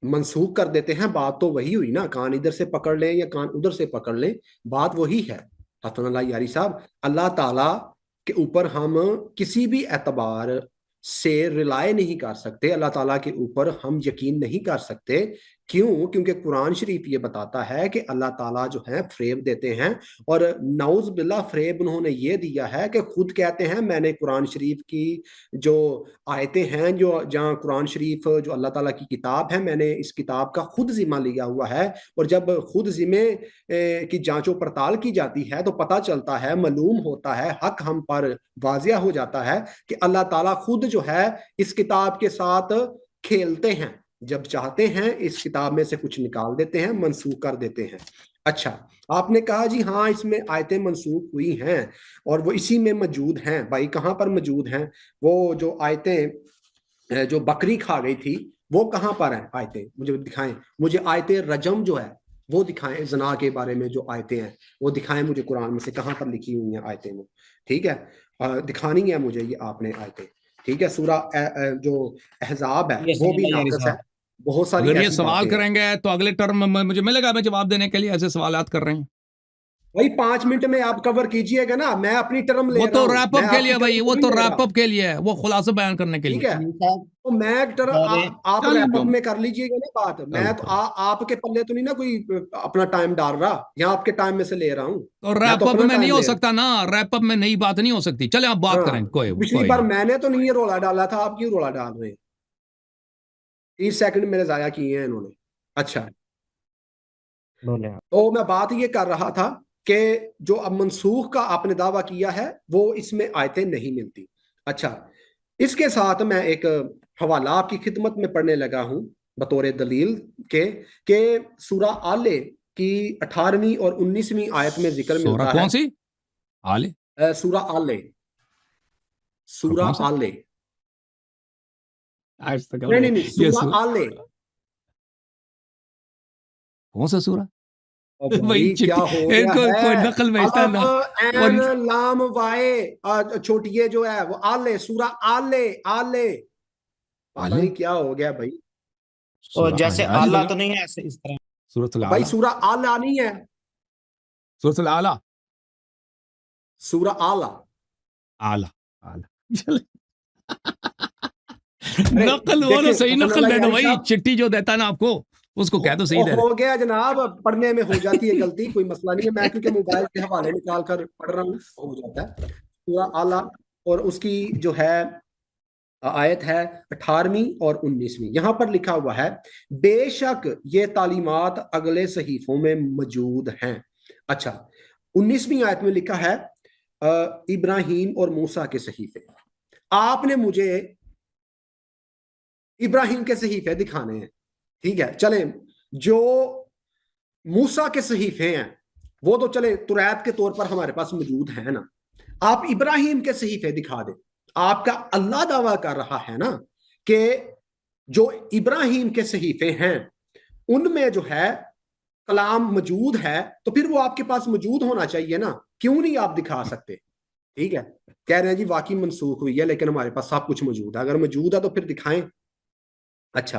मनसूख कर देते हैं, बात तो वही हुई ना, कान इधर से पकड़ लें या कान उधर से पकड़ लें, बात वही है। हसनुल्लाह यारी साहब, अल्लाह ताला के ऊपर हम किसी भी एतबार से रिलाय नहीं कर सकते, अल्लाह ताला के ऊपर हम यकीन नहीं कर सकते। क्यों? क्योंकि कुरान शरीफ ये बताता है कि अल्लाह ताला जो है फ़रेब देते हैं, और नाउज़ बिल्लाह फ़रेब उन्होंने ये दिया है कि खुद कहते हैं मैंने कुरान शरीफ की जो आयतें हैं, जो जहाँ कुरान शरीफ जो अल्लाह ताला की किताब है, मैंने इस किताब का खुद ज़िम्मा लिया हुआ है। और जब खुद ज़िम्मे की जांचो पड़ताल की जाती है तो पता चलता है, मालूम होता है, हक हम पर वाज़िया हो जाता है कि अल्लाह ताला खुद जो है इस किताब के साथ खेलते हैं, जब चाहते हैं इस किताब में से कुछ निकाल देते हैं, मनसूख कर देते हैं। अच्छा, आपने कहा जी हाँ इसमें आयतें मनसूख हुई हैं और वो इसी में मौजूद हैं। भाई कहाँ पर मौजूद हैं? वो जो आयतें जो बकरी खा गई थी वो कहाँ पर हैं आयतें? मुझे दिखाएं, मुझे आयतें रजम जो है वो दिखाएं, जना के बारे में जो आयतें हैं वो दिखाएं मुझे, कुरान में से कहाँ पर लिखी हुई हैं आयतें वो। ठीक है, दिखानी है मुझे ये आपने आयतें। ठीक है, सूरा जो अहज़ाब है वो भी नाक़िस है, बहुत सारी अगर ये ऐसी सवाल बातें हैं। करेंगे तो अगले टर्म में मुझे मिलेगा मैं जवाब देने के लिए, ऐसे सवालात कर रहे हैं भाई 5 मिनट में आप कवर कीजिएगा ना, मैं अपनी टर्म ले वो रहा तो हूं, रैप मैं अप के आपकी लिए भाई, टर्म वो नहीं तो ले रहा। रैप अप के लिए है, वो खुलासा बयान करने के ठीक लिए। है, तो मैं आप चल रैप अप तुम में कर लीजिएगा ना बात, चल मैं तो तुम आपके पल्ले तो नहीं ना कोई अपना टाइम डाल रहा, यहाँ आपके टाइम में से ले रहा हूँ, तो मैं रैप तो अप अपना में नहीं टाइम हो ले रहा सकता ना, रैप अप में नई बात नहीं हो सकती। चले आप हूँ। बात हाँ, करें, पिछली कोई बार नहीं। मैंने तो नहीं ये रोला डाला था, आप क्यों रोला डाल रहे हैं? 30 सेकंड मेरे जाया किए हैं इन्होंने। अच्छा, बोले तो मैं बात ये कर रहा था कि जो अब मनसूख का आपने दावा किया है वो इसमें आयतें नहीं मिलती। अच्छा, इसके साथ मैं एक हवाला आपकी खिदमत में पढ़ने लगा हूं बतौर दलील के सूरा आले की 18वीं और 19वीं आयत में जिक्र सूरा मिलता है। कौन सी? आले? सूरा आले, सूरा कौन सा? आले, आज तक नहीं हमने नहीं नहीं, ये सूरा आले। कौन सा सूरा? अब वही भाई क्या चिट्ठी, हो गया कोई है? नकल भेजता है ना अल्फ वो। एन लाम वाए छोटिए जो है वो आले, सूरा आले, आले। पता आले? नहीं क्या हो गया भाई। और सूरा जैसे आले आला लगा, तो नहीं है ऐसे इस तरह। सूरतुल भाई आला, सूरा आला नहीं है, सूरतुल आला, सूरा आला। आला, आला। चल अरे नकल वो ना, देखें सही नकल हसनुल्लाह दे दो यारी भाई, साहब, चिट्ठी जो देता है ना आपको उसको कह दो सही दे दे। हो गया जनाब, पढ़ने में हो जाती है गलती, कोई मसला नहीं है, मैं क्योंकि मोबाइल के हवाले निकाल कर पढ़ रहा हूँ हो जाता है। सूरा आला और उसकी जो है आयत है 18वीं और 19वीं। यहां पर लिखा हुआ है बेशक ये तालीमात अगले सहीफों में मौजूद हैं। अच्छा, 19वीं आयत में लिखा है इब्राहिम और मूसा के सहीफे। आपने मुझे इब्राहिम के सहीफे दिखाने हैं, ठीक है। चले, जो मूसा के सहीफे हैं वो तो चले तुरैत के तौर पर हमारे पास मौजूद है ना, आप इब्राहिम के सहीफे दिखा दे। आपका अल्लाह दावा कर रहा है ना कि जो इब्राहिम के सहीफे हैं उनमें जो है कलाम मौजूद है, तो फिर वो आपके पास मौजूद होना चाहिए ना, क्यों नहीं आप दिखा सकते? ठीक है, कह रहे हैं जी वाकई मनसूख हुई है लेकिन हमारे पास सब कुछ मौजूद है। अगर मौजूद है तो फिर दिखाएं। अच्छा,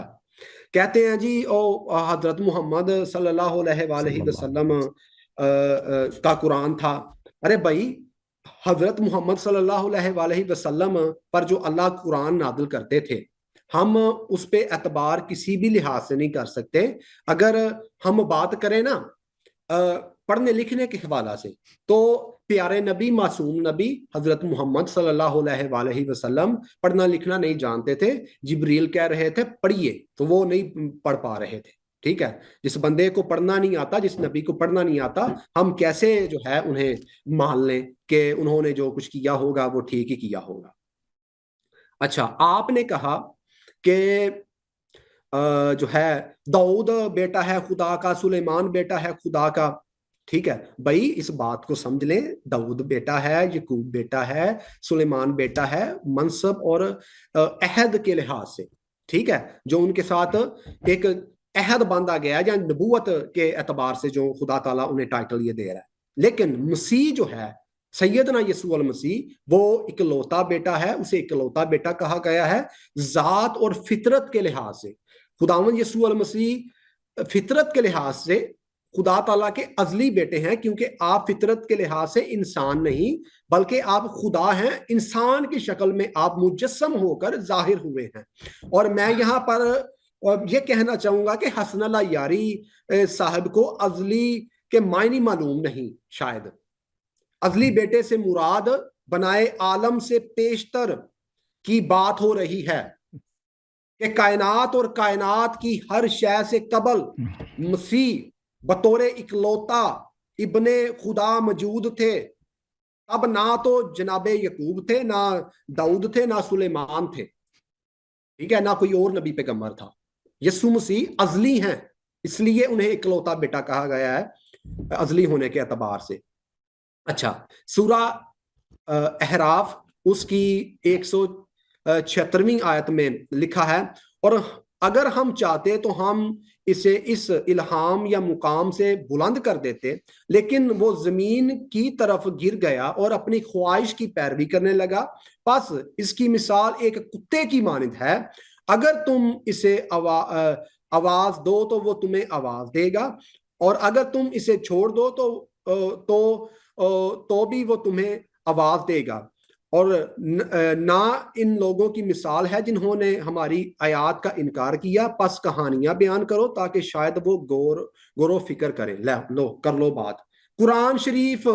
कहते हैं जी हजरत मोहम्मद सल्लल्लाहु अलैहि वसल्लम का कुरान था। अरे भाई, हजरत मोहम्मद सल्लल्लाहु अलैहि वसल्लम पर जो अल्लाह कुरान नादिल करते थे, हम उस पे एतबार किसी भी लिहाज से नहीं कर सकते। अगर हम बात करें ना पढ़ने लिखने के हवाला से, तो प्यारे नबी मासूम नबी हजरत मोहम्मद सल्लल्लाहु अलैहि वसल्लम पढ़ना लिखना नहीं जानते थे। जिब्रील कह रहे थे पढ़िए, तो वो नहीं पढ़ पा रहे थे। ठीक है, जिस बंदे को पढ़ना नहीं आता, जिस नबी को पढ़ना नहीं आता, हम कैसे जो है उन्हें मान लें कि उन्होंने जो कुछ किया होगा वो ठीक ही किया होगा। अच्छा, आपने कहा कि जो है दाऊद बेटा है खुदा का, सुलेमान बेटा है खुदा का। ठीक है भाई, इस बात को समझ लें, दाऊद बेटा है, यकूब बेटा है, सुलेमान बेटा है, मनसब और अहद के लिहाज से। ठीक है, जो उनके साथ एक अहद बांधा गया है या नबूवत के एतबार से जो खुदा ताला उन्हें टाइटल ये दे रहा है। लेकिन मसीह जो है सैयदना यसू अल मसीह, वो इकलौता बेटा है, उसे इकलौता बेटा कहा गया है जात और फितरत के लिहाज से। खुदावंद यसू अल मसीह फितरत के लिहाज से खुदा ताला के अजली बेटे हैं, क्योंकि आप फितरत के लिहाज से इंसान नहीं बल्कि आप खुदा हैं। इंसान की शक्ल में आप मुजस्सम होकर जाहिर हुए हैं। और मैं यहाँ पर ये कहना चाहूंगा कि हसन अल्लाह यारी साहब को अजली के मायने मालूम नहीं। शायद अजली बेटे से मुराद बनाए आलम से पेशतर की बात हो रही है कि कायनात और कायनात की हर शय से कबल मसीह बतौरे इकलौता इब्ने खुदा मौजूद थे। अब ना तो जनाबे यकूब थे, ना दाऊद थे, ना सुलेमान थे। ठीक है, ना कोई और नबी पैगंबर था। यसु मसीह अजली हैं, इसलिए उन्हें इकलौता बेटा कहा गया है अजली होने के एतबार से। अच्छा, सूरा अहराफ उसकी 176वीं आयत में लिखा है, और अगर हम चाहते तो हम इसे इस इल्हाम या मुकाम से बुलंद कर देते, लेकिन वो जमीन की तरफ गिर गया और अपनी ख्वाहिश की पैरवी करने लगा। बस इसकी मिसाल एक कुत्ते की मानिंद है। अगर तुम इसे आवाज दो तो वो तुम्हें आवाज देगा, और अगर तुम इसे छोड़ दो तो भी वो तुम्हें आवाज देगा। और ना इन लोगों की मिसाल है जिन्होंने हमारी आयात का इनकार किया। बस कहानियां बयान करो ताकि शायद वो गौर फिक्र करें। कर लो बात। कुरान शरीफ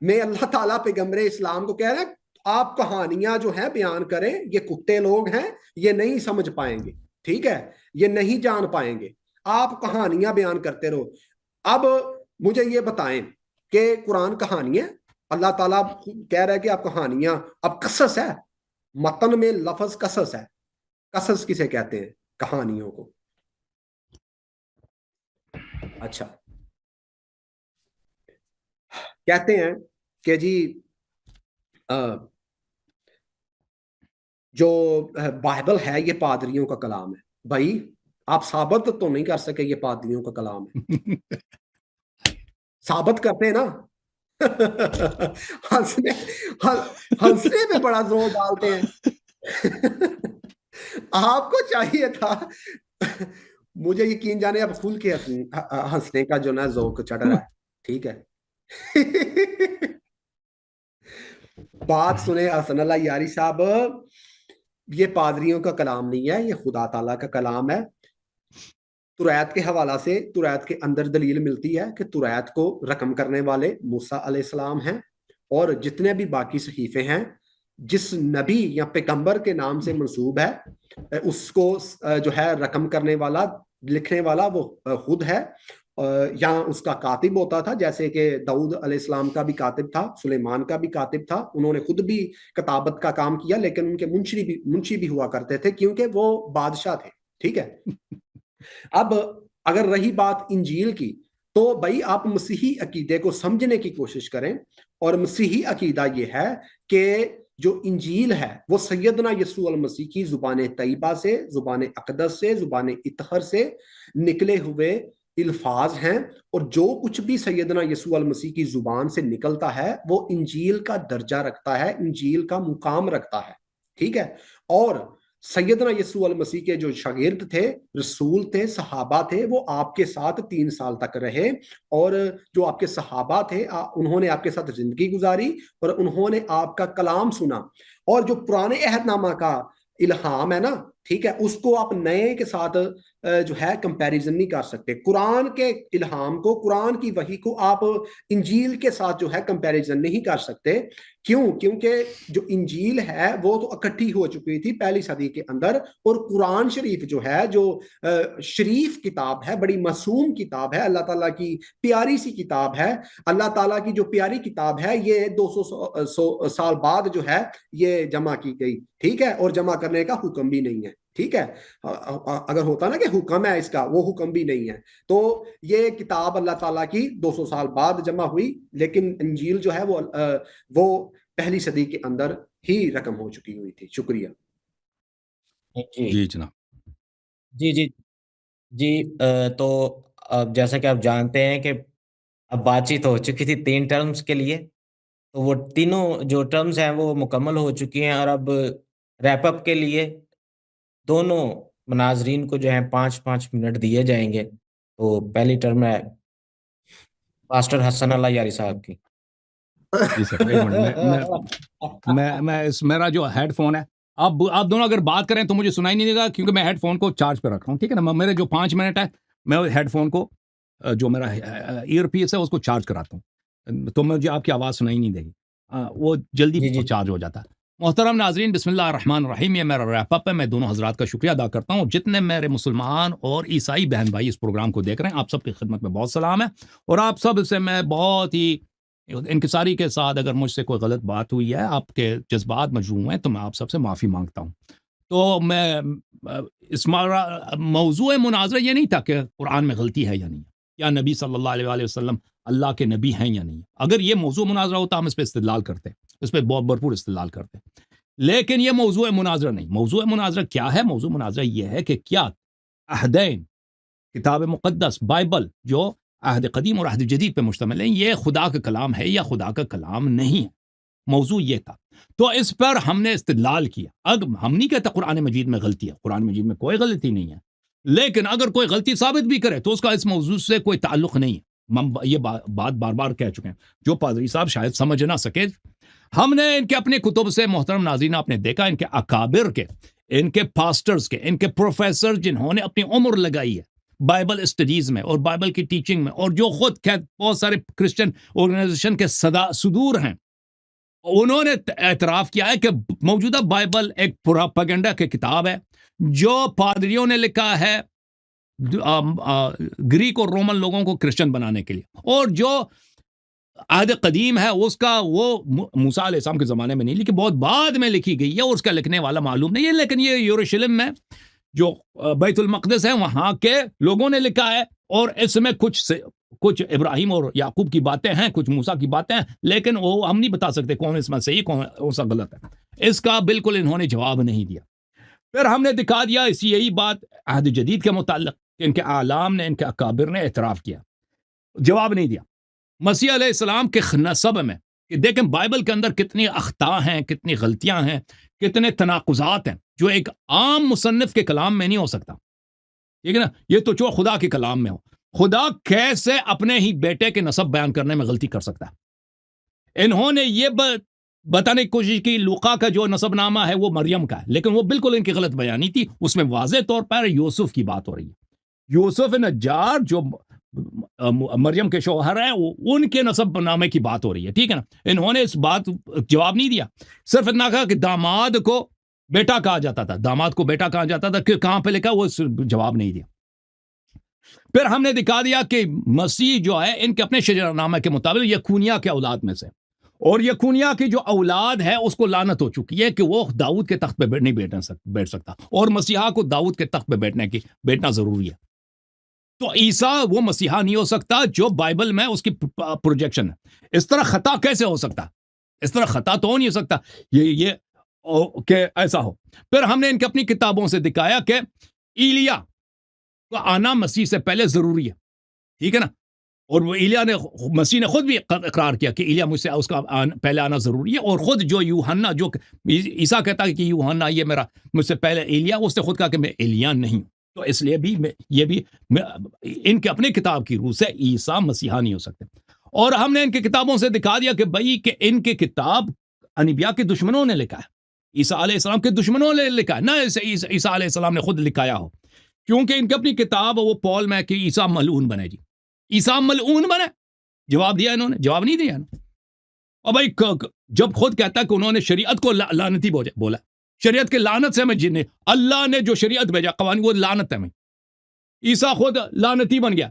में अल्लाह ताला पैगंबर इस्लाम को कह रहे हैं आप कहानियां जो है बयान करें। ये कुत्ते लोग हैं, ये नहीं समझ पाएंगे। ठीक है, ये नहीं जान पाएंगे। आप कहानियां बयान करते रहो। अब मुझे ये बताएं कि कुरान कहानियां, अल्लाह ताला कह रहा है कि आप कहानियां, अब कसस है, मतन में लफ्ज कसस है। कसस किसे कहते हैं? कहानियों को। अच्छा, कहते हैं कि जी जो बाइबल है ये पादरियों का कलाम है। भाई, आप साबित तो नहीं कर सके ये पादरियों का कलाम है। साबित करते हैं ना। हंसने पे बड़ा जोर डालते हैं। आपको चाहिए था, मुझे यकीन जाने अब खुल के हंसने का जो ना ज़ौक चढ़ रहा है। ठीक है। बात सुने हसन अल्लाह यारी साहब, ये पादरियों का कलाम नहीं है, ये खुदा ताला का कलाम है। तुरैत के हवाला से तुरैत के अंदर दलील मिलती है कि तुरैत को रकम करने वाले मूसा अलैहिस्सलाम हैं, और जितने भी बाकी सहीफे हैं جس نبی یا پیغمبر کے نام سے منسوب ہے اس کو جو ہے رقم کرنے والا لکھنے والا وہ خود ہے یا اس کا کاتب ہوتا تھا، جیسے کہ داؤد علیہ السلام کا بھی کاتب تھا، سلیمان کا بھی کاتب تھا، انہوں نے خود بھی کتابت کا کام کیا، لیکن ان کے منشی بھی ہوا کرتے تھے کیونکہ وہ بادشاہ تھے. ٹھیک ہے. اب اگر رہی بات انجیل کی تو بھائی آپ مسیحی عقیدے کو سمجھنے کی کوشش کریں، اور مسیحی عقیدہ یہ ہے کہ جو انجیل ہے وہ سیدنا یسوع المسیح کی زبان طیبہ سے، زبان اقدس سے، زبان اطہر سے نکلے ہوئے الفاظ ہیں، اور جو کچھ بھی سیدنا یسوع المسیح کی زبان سے نکلتا ہے وہ انجیل کا درجہ رکھتا ہے، انجیل کا مقام رکھتا ہے. ٹھیک ہے. اور سیدنا یسوع المسیح کے جو شاگرد تھے، رسول تھے، صحابہ تھے، وہ آپ کے ساتھ 3 سال تک رہے، اور جو آپ کے صحابہ تھے انہوں نے آپ کے ساتھ زندگی گزاری اور انہوں نے آپ کا کلام سنا. اور جو پرانے عہد نامہ کا الہام ہے نا، ٹھیک ہے، اس کو آپ نئے کے ساتھ جو ہے کمپیریزن نہیں کر سکتے. قرآن کے الہام کو، قرآن کی وحی کو آپ انجیل کے ساتھ جو ہے کمپیریزن نہیں کر سکتے. کیوں؟ کیونکہ جو انجیل ہے وہ تو اکٹھی ہو چکی تھی پہلی صدی کے اندر، اور قرآن شریف جو ہے، جو شریف کتاب ہے، بڑی معصوم کتاب ہے، اللہ تعالیٰ کی پیاری سی کتاب ہے. اللہ تعالیٰ کی جو پیاری کتاب ہے یہ 200 سال بعد جو ہے یہ جمع کی گئی. ٹھیک ہے. اور جمع کرنے کا حکم بھی نہیں ہے. ٹھیک ہے. اگر ہوتا نا کہ حکم ہے اس کا، وہ حکم بھی نہیں ہے. تو یہ کتاب اللہ تعالیٰ کی 200 سال بعد جمع ہوئی، لیکن انجیل جو ہے وہ پہلی صدی کے اندر ہی رقم ہو چکی ہوئی تھی. شکریہ. جی جناب. جی جی جی تو جیسا کہ آپ جانتے ہیں کہ اب بات چیت ہو چکی تھی 3 ٹرمز کے لیے، تو وہ تینوں جو ٹرمز ہیں وہ مکمل ہو چکی ہیں، اور اب ریپ اپ کے لیے دونوں مناظرین کو جو ہے 5-5 منٹ دیے جائیں گے. تو پہلی ٹرم ہے پاسٹر حسن اللہ یاری صاحب کی. جی سر، ایک منٹ، میں میرا جو ہیڈ فون ہے، آپ دونوں اگر بات کریں تو مجھے سنائی نہیں دے گا، کیونکہ میں ہیڈ فون کو چارج پہ رکھ رہا ہوں. ٹھیک ہے نا. میرے جو 5 منٹ ہے میں ہیڈ فون کو جو میرا ایئر پیس ہے اس کو چارج کراتا ہوں، تو مجھے آپ کی آواز سنائی نہیں دے گی، وہ جلدی چارج ہو جاتا ہے. محترم ناظرین، بسم اللہ الرحمن الرحیم. یہ میرا ریپ اپ ہے. میں دونوں حضرات کا شکریہ ادا کرتا ہوں. جتنے میرے مسلمان اور عیسائی بہن بھائی اس پروگرام کو دیکھ رہے ہیں، آپ سب کی خدمت میں بہت سلام ہے، اور آپ سب سے میں بہت ہی انکساری کے ساتھ، اگر مجھ سے کوئی غلط بات ہوئی ہے، آپ کے جذبات مجروح ہیں، تو میں آپ سب سے معافی مانگتا ہوں. تو میں اس موضوع مناظرہ یہ نہیں تھا کہ قرآن میں غلطی ہے یا نہیں، یا نبی صلی اللہ علیہ وآلہ وسلم اللہ کے نبی ہیں یا نہیں. اگر یہ موضوع مناظرہ ہوتا ہم اس پہ استدلال کرتے، اس پہ بہت بھرپور استدلال کرتے، لیکن یہ موضوع مناظرہ نہیں. موضوع مناظرہ کیا ہے؟ موضوع مناظرہ یہ ہے کہ کیا عہدین، کتاب مقدس بائبل جو عہد قدیم اور عہد جدید پہ مشتمل ہے، یہ خدا کا کلام ہے یا خدا کا کلام نہیں ہے. موضوع یہ تھا. تو اس پر ہم نے استدلال کیا. اب ہم نہیں کہتے قرآن مجید میں غلطی ہے، قرآن مجید میں کوئی غلطی نہیں ہے، لیکن اگر کوئی غلطی ثابت بھی کرے تو اس کا اس موضوع سے کوئی تعلق نہیں ہے. ہم یہ بات بار بار کہہ چکے ہیں، جو پادری صاحب شاید سمجھ نہ سکے. ہم نے ان کے اپنے کتب سے، محترم ناظرین آپ نے دیکھا، ان کے اکابر کے، ان کے پاسٹرز کے، ان کے پروفیسر جنہوں نے اپنی عمر لگائی ہے بائبل اسٹڈیز میں اور بائبل کی ٹیچنگ میں، اور جو خود بہت سارے کرسچن آرگنائزیشن کے صدور ہیں، انہوں نے اعتراف کیا ہے کہ موجودہ بائبل ایک پروپیگنڈا کی کتاب ہے جو پادریوں نے لکھا ہے گریک اور رومن لوگوں کو کرسچن بنانے کے لیے، اور جو عہد قدیم ہے اس کا وہ موسیٰ علیہ السلام کے زمانے میں نہیں لکھی، بہت بعد میں لکھی گئی ہے، اور اس کا لکھنے والا معلوم نہیں ہے. لیکن یہ یروشلم میں جو بیت المقدس ہے وہاں کے لوگوں نے لکھا ہے، اور اس میں کچھ ابراہیم اور یعقوب کی باتیں ہیں، کچھ موسیٰ کی باتیں ہیں، لیکن وہ ہم نہیں بتا سکتے کون اس میں صحیح کون سا غلط ہے. اس کا بالکل انہوں نے جواب نہیں دیا. پھر ہم نے دکھا دیا یہی بات عہد جدید کے متعلق کہ ان کے اعلام نے، ان کے اکابر نے اعتراف کیا، جواب نہیں دیا. مسیح علیہ السلام کے نسب میں کہ دیکھیں بائبل کے اندر کتنی اخطاء ہیں، کتنی غلطیاں ہیں، کتنے تناقضات ہیں، جو ایک عام مصنف کے کلام میں نہیں ہو سکتا. ٹھیک ہے نا. یہ تو جو خدا کے کلام میں ہو. خدا کیسے اپنے ہی بیٹے کے نسب بیان کرنے میں غلطی کر سکتا ہے؟ انہوں نے یہ بتانے کی کوشش کی لوقا کا جو نسب نامہ ہے وہ مریم کا ہے، لیکن وہ بالکل ان کی غلط بیانی تھی. اس میں واضح طور پر یوسف کی بات ہو رہی ہے. یوسف نجار جو मरियम के शौहर हैं, उनके नसब नामे की बात हो रही है, ठीक है ना। इन्होंने इस बात जवाब नहीं दिया, सिर्फ इतना कहा कि दामाद को बेटा कहा जाता था, दामाद को बेटा कहा जाता था, कि कहां पे लिखा, वो जवाब नहीं दिया। फिर हमने दिखा दिया कि मसीह जो है इनके अपने शजरनामे के मुताबिक यकूनिया के औलाद में से, और यकूनिया की जो औलाद है उसको लानत हो चुकी है कि वो दाऊद के तख्त पे नहीं बैठ सकता, और मसीहा को दाऊद के तख्त पे बैठना जरूरी है। तो ईसा वो मसीहा नहीं हो सकता जो बाइबल में उसकी प्रोजेक्शन है। इस तरह खता कैसे हो सकता, इस तरह खता तो हो नहीं सकता ये कि ऐसा हो। फिर हमने इनके अपनी किताबों से दिखाया कि इलिया का आना मसीह से पहले जरूरी है, ठीक है ना। और वो इलिया ने, मसीह ने खुद भी इकरार किया कि इलिया मुझसे उसका पहले आना जरूरी है। और खुद जो यूहन्ना, जो ईसा कहता है कि यूहन्ना ये मेरा मुझसे पहले एलिया, उसने खुद कहा कि मैं एलिया नहीं हूं। तो इसलिए भी ये भी इनके अपने किताब की रूह से ईसा मसीहा नहीं हो सकते। और हमने इनके किताबों से दिखा दिया कि भाई कि इनके किताब अनबिया के दुश्मनों ने लिखा है, ईसा अलैहिस्सलाम के दुश्मनों ने लिखा है, ना ईसा अलैहिस्सलाम ने खुद लिखाया हो। क्योंकि इनकी अपनी किताब वो पॉल में कि ईसा मलऊन बने, जी ईसा मलऊन बने, जवाब दिया इन्होंने, जवाब नहीं दिया। और भाई जब खुद कहता है कि उन्होंने शरीयत को लानती बोला, शरीयत के लानत से मैं जिन्हें अल्लाह ने जो शरीयत भेजा कवानी वो लानत है, मैं ईसा खुद लानती बन गया।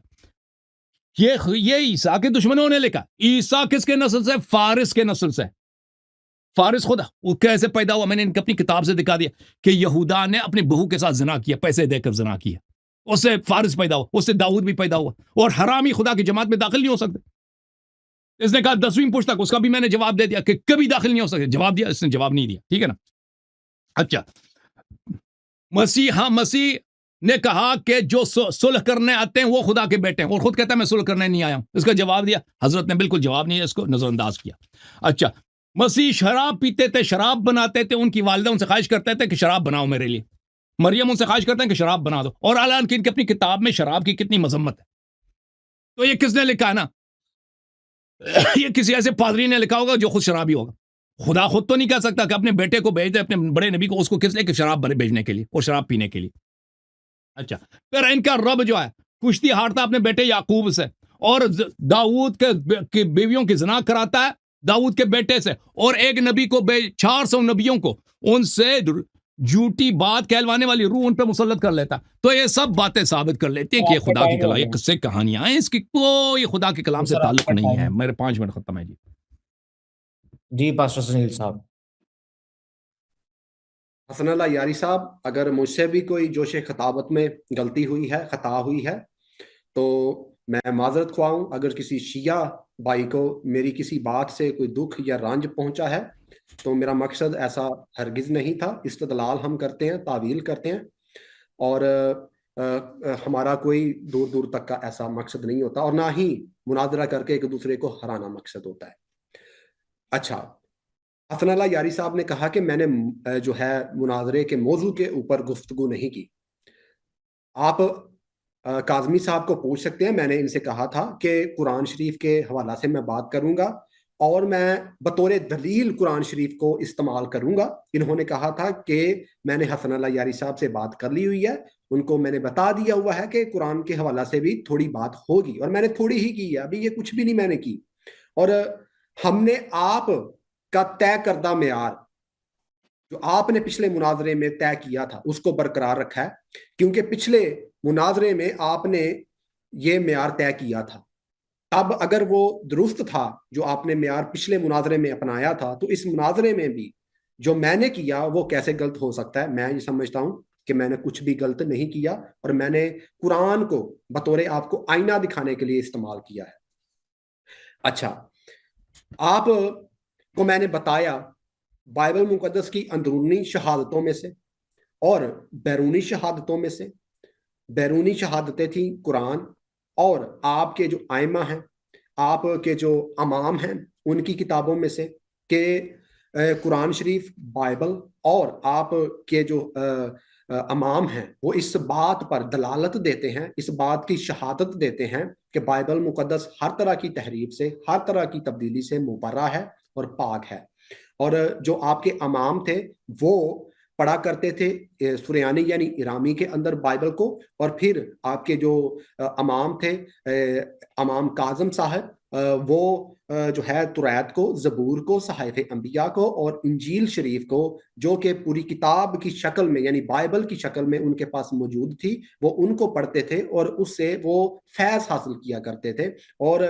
ये ईसा के दुश्मनों ने लिखा। ईसा किसके नस्ल से? फारिस के नस्ल से। फारिस खुद वो कैसे पैदा हुआ, मैंने इनकी अपनी किताब से दिखा दिया कि यहूदा ने अपनी बहू के साथ जना किया, पैसे देकर जना किया, उससे फारिस पैदा हुआ, उससे दाऊद भी पैदा हुआ। और हरामी खुदा की जमात में दाखिल नहीं हो सकते। इसने कहा 10वीं पुस्तक, उसका भी मैंने जवाब दे दिया कि कभी दाखिल नहीं हो सकते, जवाब दिया, इसने जवाब नहीं दिया, ठीक है ना। अच्छा, मसीह ने कहा कि जो सुलह करने आते हैं वो खुदा के बेटे हैं, और खुद कहता है मैं सुलह करने नहीं आया हूं। इसका जवाब दिया, हजरत ने बिल्कुल जवाब नहीं है, इसको नजरअंदाज किया। अच्छा, मसीह शराब पीते थे, शराब बनाते थे, उनकी वालिदा उनसे ख्वाहिश करते थे कि शराब बनाओ मेरे लिए, मरियम उनसे ख्वाहिश करते हैं कि शराब बना दो, और हालांकि इनकी अपनी किताब में शराब की कितनी मजम्मत है। तो ये किसने लिखा है ना, ये किसी ऐसे पादरी ने लिखा होगा जो खुद शराबी होगा। खुदा खुद तो नहीं कह सकता कि अपने बेटे को भेज दे, अपने बड़े नबी को, उसको किस लिए कि शराब भेजने के लिए और शराब पीने के लिए। अच्छा, फिर इनका रब जो है कुश्ती हारता अपने बेटे याकूब से, और दाऊद के बीवियों की ज़िना कराता है दाऊद के बेटे से, और एक नबी को 400 नबियों को उनसे झूठी बात कहलवाने वाली रूह उन पे मुसल्लत कर लेता। तो ये सब बातें साबित कर लेते हैं कि ये खुदा की कलाम, ये किस्से कहानियां हैं, इसकी कोई खुदा के कलाम से ताल्लुक नहीं है। मेरे 5 मिनट खत्म है जी। जी पास्टर सुनील साहब। हसन अल्लाह यारी साहब, अगर मुझसे भी कोई जोशे खताबत में गलती हुई है, खता हुई है, तो मैं माजरत ख्वाह हूं। अगर किसी शिया भाई को मेरी किसी बात से कोई दुख या रंज पहुंचा है, तो मेरा मकसद ऐसा हरगिज नहीं था। इस्तदलाल हम करते हैं, तावील करते हैं, और हमारा कोई दूर दूर तक का ऐसा मकसद नहीं होता, और ना ही मुनाजरा करके एक दूसरे को हराना मकसद होता है। अच्छा, हसन अल्लाह यारी साहब ने कहा कि मैंने जो है मुनाजरे के मौजू के ऊपर गुफ्तगू नहीं की। आप काजमी साहब को पूछ सकते हैं। मैंने इनसे कहा था कि कुरान शरीफ के हवाला से मैं बात करूंगा, और मैं बतौर दलील कुरान शरीफ को इस्तेमाल करूंगा। इन्होंने कहा था कि मैंने हसन अल्लाह यारी साहब से बात कर ली हुई है, उनको मैंने बता दिया हुआ है कि कुरान के हवाला से भी थोड़ी बात होगी, और मैंने थोड़ी ही की है, अभी ये कुछ भी नहीं मैंने की। और हमने आप का तय करदा मेयार जो आपने पिछले मुनाजरे में तय किया था उसको बरकरार रखा है, क्योंकि पिछले मुनाजरे में आपने ये मेयार तय किया था। अब अगर वो दुरुस्त था जो आपने मेयार पिछले मुनाजरे में अपनाया था, तो इस मुनाजरे में भी जो मैंने किया वो कैसे गलत हो सकता है। मैं ये समझता हूं कि मैंने कुछ भी गलत नहीं किया, और मैंने कुरान को बतौर आपको आईना दिखाने के लिए इस्तेमाल किया है। अच्छा, आप को मैंने बताया बाइबल मुकद्दस की अंदरूनी शहादतों में से और बैरूनी शहादतों में से। बैरूनी शहादतें थी कुरान, और आपके जो आइमा हैं, आपके जो अमाम हैं, उनकी किताबों में से कि कुरान शरीफ, बाइबल और आपके जो अमाम हैं वो इस बात पर दलालत देते हैं, इस बात की शहादत देते हैं कि बाइबल मुकद्दस हर तरह की तहरीफ से, हर तरह की तब्दीली से मुबर्रा है और पाक है। और जो आपके अमाम थे वो पढ़ा करते थे सुरयानी यानी इरामी के अंदर बाइबल को, और फिर आपके जो अमाम थे, अमाम काज़म साहब, वो जो है तुरैत को, ज़बूर को, सहाइफ़ अंबिया को और इंजील शरीफ को, जो कि पूरी किताब की शक्ल में यानी बाइबल की शक्ल में उनके पास मौजूद थी, वो उनको पढ़ते थे और उससे वो फैज़ हासिल किया करते थे। और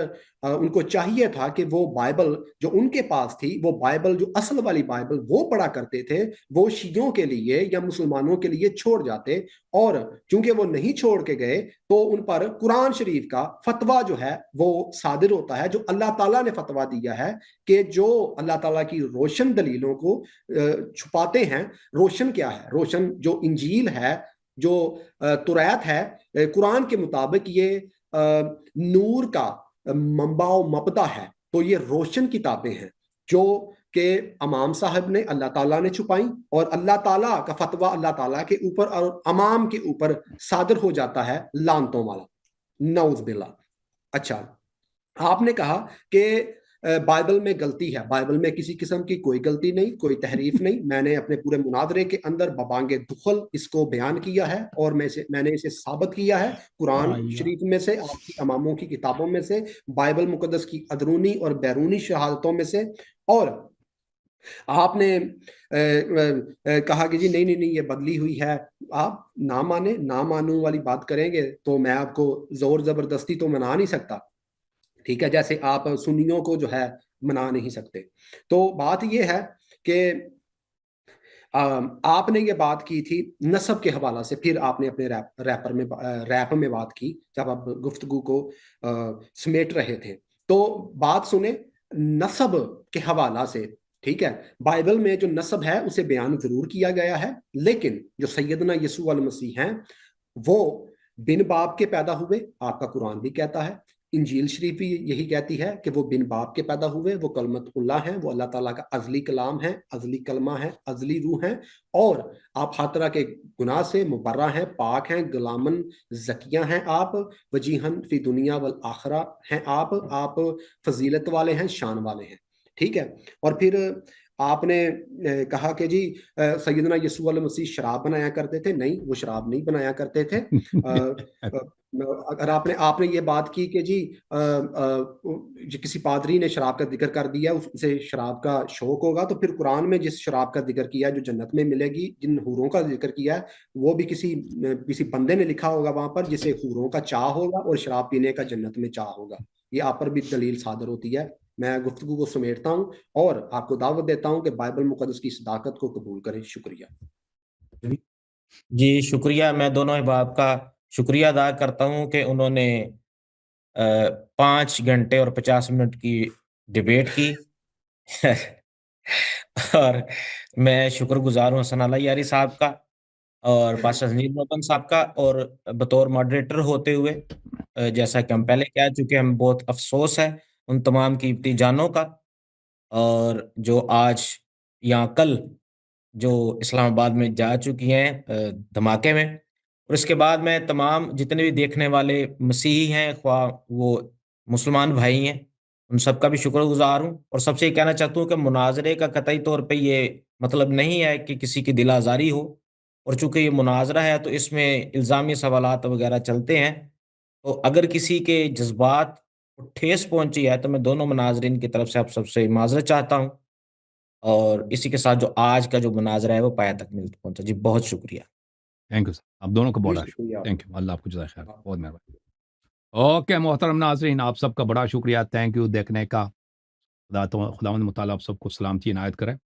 उनको चाहिए था कि वो बाइबल जो उनके पास थी, वो बाइबल जो असल वाली बाइबल वो पढ़ा करते थे, वो शियों के लिए या मुसलमानों के लिए छोड़ जाते, और चूंकि वो नहीं छोड़ के गए तो उन पर कुरान शरीफ का फतवा जो है वो सादिर होता है, जो अल्लाह ताला ने फतवा दिया है कि जो अल्लाह ताला की रोशन दलीलों को छुपाते हैं। रोशन क्या है? रोशन जो इंजील है, जो तुरैत है, कुरान के मुताबिक ये नूर का मंबा व मबदा है। तो ये रोशन किताबें हैं जो कि अमाम साहब ने, अल्लाह ताला ने छुपाई, और अल्लाह ताला का फतवा अल्लाह ताला के ऊपर और अमाम के ऊपर सादर हो जाता है लानतों वाला, नऊज़ बिल्लाह। अच्छा, आपने कहा कि बाइबल में गलती है। बाइबल में किसी किस्म की कोई गलती नहीं, कोई तहरीफ नहीं। मैंने अपने पूरे मुनादरे के अंदर बबांगे दुखल इसको बयान किया है, और मैंने इसे साबित किया है कुरान शरीफ में से, आपकी अमामों की किताबों में से, बाइबल मुकद्दस की अंदरूनी और बैरूनी शहादतों में से। और आपने कहा कि जी नहीं नहीं नहीं ये बदली हुई है। आप ना माने ना मानू वाली बात करेंगे तो मैं आपको जोर जबरदस्ती तो मना नहीं सकता, ठीक है, जैसे आप सुन्नियों को जो है मना नहीं सकते। तो बात ये है कि आपने ये बात की थी नस्ब के हवाला से, फिर आपने अपने रैप में बात की जब आप गुफ्तगू को समेट रहे थे। तो बात सुने नस्ब के हवाला से, ठीक है। बाइबल में जो नस्ब है उसे बयान जरूर किया गया है, लेकिन जो सैयदना यीशु अल मसीह हैं वो बिन बाप के पैदा हुए, आपका कुरान भी कहता है, इंजील शरीफ भी यही कहती है कि वो बिन बाप के पैदा हुए, वो कलमतुल्लाह हैं, वो अल्लाह ताला का अजली कलाम है, अजली कलमा है, अजली रूह है, और आप हर तरह के गुनाह से मुबर्रा हैं, पाक हैं, गुलामन जकिया हैं, आप वजीहन फी दुनिया वल आखरा हैं, आप फजीलत वाले हैं, शान वाले हैं, ठीक है। और फिर आपने कहा कि जी सैयदना यीशु अलैहि मसीह शराब बनाया करते थे। नहीं, वो शराब नहीं बनाया करते थे। अगर आपने ये बात की कि जी जो किसी पादरी ने शराब का जिक्र कर दिया उसे शराब का शौक होगा, तो फिर कुरान में जिस शराब का जिक्र किया जो जन्नत में मिलेगी, जिन हूरों का जिक्र किया है, वो भी किसी बंदे ने लिखा होगा वहां पर, जिसे हूरों का चाह होगा और शराब पीने का जन्नत में चाह होगा। ये आप पर भी दलील सादर होती है। मैं गुफ्तगू को समेटता हूँ और आपको दावत देता हूँ कि बाइबल मुकद्दस की सदाकत को कबूल करें। शुक्रिया। जी, शुक्रिया। मैं दोनों अहबाब का शुक्रिया अदा करता हूँ कि उन्होंने 5 घंटे और 50 मिनट की डिबेट की। और मैं शुक्रगुज़ार हूँ हसन अला यारी साहब का और पास्टर संजीव मोहम्मद साहब का, और बतौर मॉडरेटर होते हुए जैसा कि हम पहले कह चुके हैं, हमें बहुत अफ़सोस है उन तमाम कीमती जानों का, और जो आज या कल जो इस्लामाबाद में जा चुकी हैं धमाके में। और इसके बाद मैं तमाम जितने भी देखने वाले मसीही हैं, ख्वाह वो मुसलमान भाई हैं, उन सबका भी शुक्रगुज़ार हूँ। और सबसे ये कहना चाहता हूँ कि मुनाज़रे का कतई तौर पे ये मतलब नहीं है कि किसी की दिल आज़ारी हो, और चूँकि ये मुनाज़रा है तो इसमें इल्ज़ामी सवालात वग़ैरह चलते हैं। तो अगर किसी के जज़्बात को ठेस पहुँची है तो मैं दोनों मुनाज़रीन की तरफ से आप सबसे माज़रत चाहता हूँ, और इसी के साथ जो आज का जो मुनाज़रा है वो पाया तक मिल पहुँचा। जी, बहुत शुक्रिया। थैंक यू सर, आप दोनों को जी, बड़ा शुक्रिया। Thank you. अल्लाह आपको जज़ाए खैर, बहुत मेहरबानी। ओके मोहतरम नाज़रीन, आप सबका बड़ा शुक्रिया, थैंक यू देखने का। खुदावंद मुताला आप सबको सलामती इनायत करे।